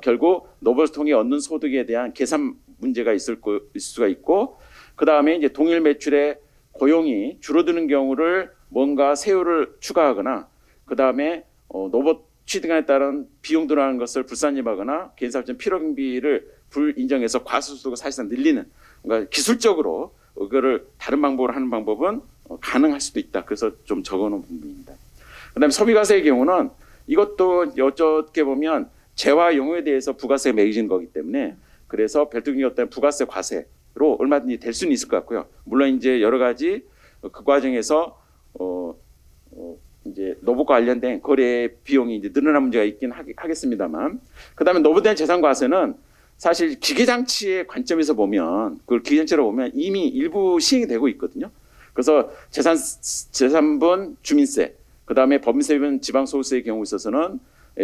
결국 로봇을 통해 얻는 소득에 대한 계산 문제가 있을 수가 있고, 그 다음에 이제 동일 매출의 고용이 줄어드는 경우를 뭔가 세율을 추가하거나, 그 다음에 로봇 취득안에 따른 비용 들어가는 것을 불산입하거나 개인 사업자 필요경비를 불인정해서 과소수득을 사실상 늘리는, 그러니까 기술적으로 그거를 다른 방법으로 하는 방법은 가능할 수도 있다. 그래서 좀 적어놓은 부분입니다. 그다음에 소비과세의 경우는 이것도 어떻게 보면 재화 용어에 대해서 부가세가 매겨진 거기 때문에, 그래서 별도경이 어떤 부가세 과세로 얼마든지 될 수는 있을 것 같고요. 물론 이제 여러 가지 그 과정에서 이제 로봇과 관련된 거래 비용이 이제 늘어난 문제가 있긴 하겠습니다만, 그다음에 로봇에 대한 재산 과세는 사실 기계 장치의 관점에서 보면, 그걸 기계 장치로 보면 이미 일부 시행이 되고 있거든요. 그래서 재산분 주민세, 그다음에 법인세분 지방소득세의 경우 있어서는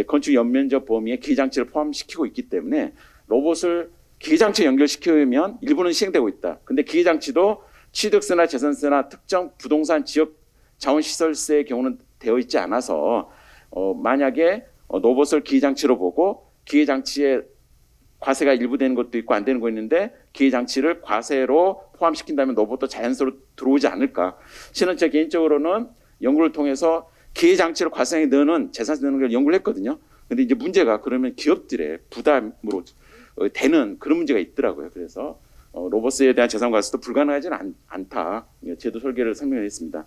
건축 연면적 범위에 기계 장치를 포함시키고 있기 때문에 로봇을 기계 장치에 연결시키면 일부는 시행되고 있다. 근데 기계 장치도 취득세나 재산세나 특정 부동산 지역 자원시설세의 경우는 되어 있지 않아서 만약에 로봇을 기계장치로 보고 기계장치에 과세가 일부 되는 것도 있고 안 되는 거 있는데 기계장치를 과세로 포함시킨다면 로봇도 자연스럽게 들어오지 않을까. 실은 제 개인적으로는 연구를 통해서 기계장치를 과세에 넣는 재산세 넣는 걸 연구를 했거든요. 근데 이제 문제가 그러면 기업들의 부담으로 되는 그런 문제가 있더라고요. 그래서 로봇에 대한 재산 과세도 불가능하지는 않다. 제도 설계를 설명했습니다.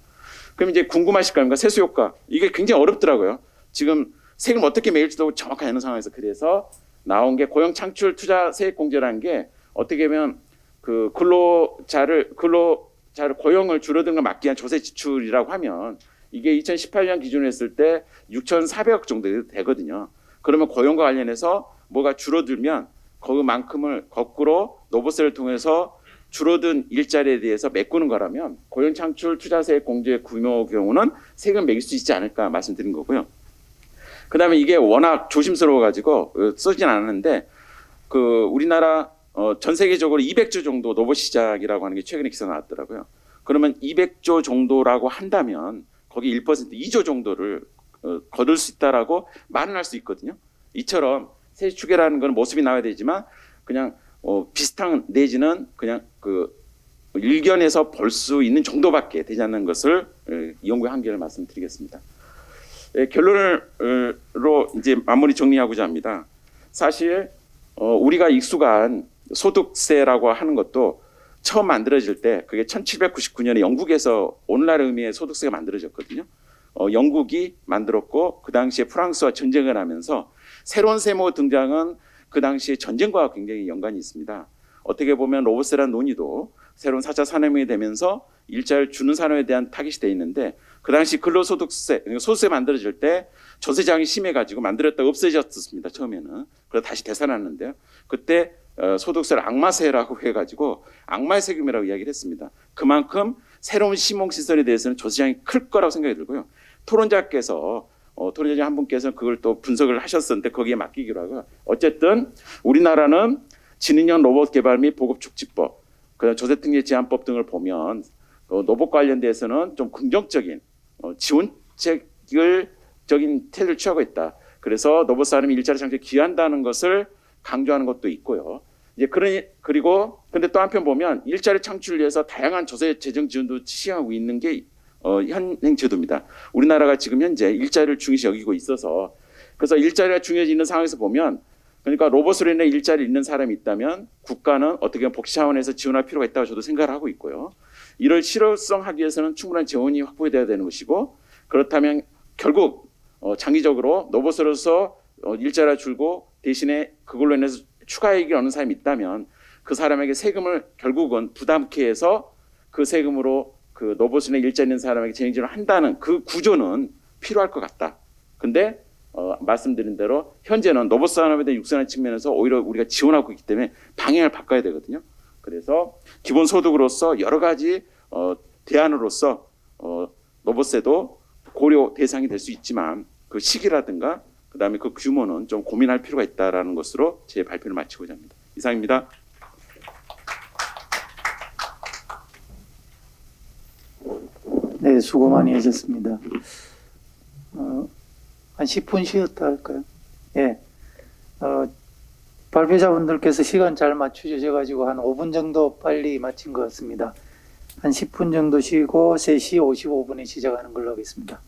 그럼 이제 궁금하실 겁니까? 세수 효과. 이게 굉장히 어렵더라고요. 지금 세금 어떻게 매길지도 정확하지 않은 상황에서 그래서 나온 게 고용 창출 투자 세액 공제라는 게 어떻게 보면 그 근로자를 고용을 줄어드는 걸 막기 위한 조세 지출이라고 하면 이게 2018년 기준으로 했을 때 6,400억 정도 되거든요. 그러면 고용과 관련해서 뭐가 줄어들면 그만큼을 거꾸로 로봇세를 통해서 줄어든 일자리에 대해서 메꾸는 거라면 고용 창출 투자세액 공제 규모 경우는 세금 매길 수 있지 않을까 말씀드린 거고요. 그다음에 이게 워낙 조심스러워 가지고 쓰진 않았는데 그 우리나라 전 세계적으로 200조 정도 로봇 시장이라고 하는 게 최근에 기사 나왔더라고요. 그러면 200조 정도라고 한다면 거기 1% 2조 정도를 거둘 수 있다라고 말은 할 수 있거든요. 이처럼 세수 추계라는 건 모습이 나와야 되지만 그냥 비슷한 내지는 그냥 그 일견에서 볼 수 있는 정도밖에 되지 않는 것을 연구의 한계를 말씀드리겠습니다. 결론으로 이제 마무리 정리하고자 합니다. 사실 우리가 익숙한 소득세라고 하는 것도 처음 만들어질 때 그게 1799년에 영국에서 오늘날의 의미의 소득세가 만들어졌거든요. 영국이 만들었고 그 당시에 프랑스와 전쟁을 하면서 새로운 세무 등장은 그 당시에 전쟁과 굉장히 연관이 있습니다. 어떻게 보면 로봇세라는 논의도 새로운 4차 산업혁명이 되면서 일자리를 주는 산업에 대한 타깃이 돼 있는데 그 당시 근로소득세, 소득세 만들어질 때 전세장이 심해가지고 만들었다가 없어졌습니다. 처음에는. 그래서 다시 되살았는데요. 그때 소득세를 악마세라고 해가지고 악마의 세금이라고 이야기를 했습니다. 그만큼 새로운 시공시설에 대해서는 조세장이 클 거라고 생각이 들고요. 토론자 한 분께서는 그걸 또 분석을 하셨었는데 거기에 맡기기로 하고 어쨌든 우리나라는 지능형 로봇 개발 및 보급 촉진법, 그다음 조세특례 제한법 등을 보면 로봇 관련돼서는 좀 긍정적인 지원적인 태도를 취하고 있다. 그래서 로봇 산업이 일자리 창출에 기여한다는 것을 강조하는 것도 있고요. 이제 그리고 근데 또 한편 보면 일자리 창출을 위해서 다양한 조세 재정 지원도 시행하고 있는 게 현행 제도입니다. 우리나라가 지금 현재 일자리를 중요시 여기고 있어서 그래서 일자리가 중요해지는 상황에서 보면 그러니까 로봇으로 인해 일자리 잃는 사람이 있다면 국가는 어떻게 보면 복지 차원에서 지원할 필요가 있다고 저도 생각을 하고 있고요. 이를 실효성하기 위해서는 충분한 재원이 확보돼야 되는 것이고 그렇다면 결국 장기적으로 로봇으로서 일자리가 줄고 대신에 그걸로 인해서 추가 이익을 얻는 사람이 있다면 그 사람에게 세금을 결국은 부담케 해서 그 세금으로 그 로봇이나 일자리 있는 사람에게 재정지원을 한다는 그 구조는 필요할 것 같다. 근데 말씀드린 대로 현재는 로봇 산업에 대한 육성하는 측면에서 오히려 우리가 지원하고 있기 때문에 방향을 바꿔야 되거든요. 그래서 기본소득으로서 여러 가지 대안으로서 로봇세도 고려 대상이 될 수 있지만 그 시기라든가 그다음에 그 규모는 좀 고민할 필요가 있다라는 것으로 제 발표를 마치고자 합니다. 이상입니다. 네, 수고 많이 하셨습니다. 한 10분 쉬었다 할까요? 예. 발표자분들께서 시간 잘 맞추셔가지고 한 5분 정도 빨리 마친 것 같습니다. 한 10분 정도 쉬고 3시 55분에 시작하는 걸로 하겠습니다.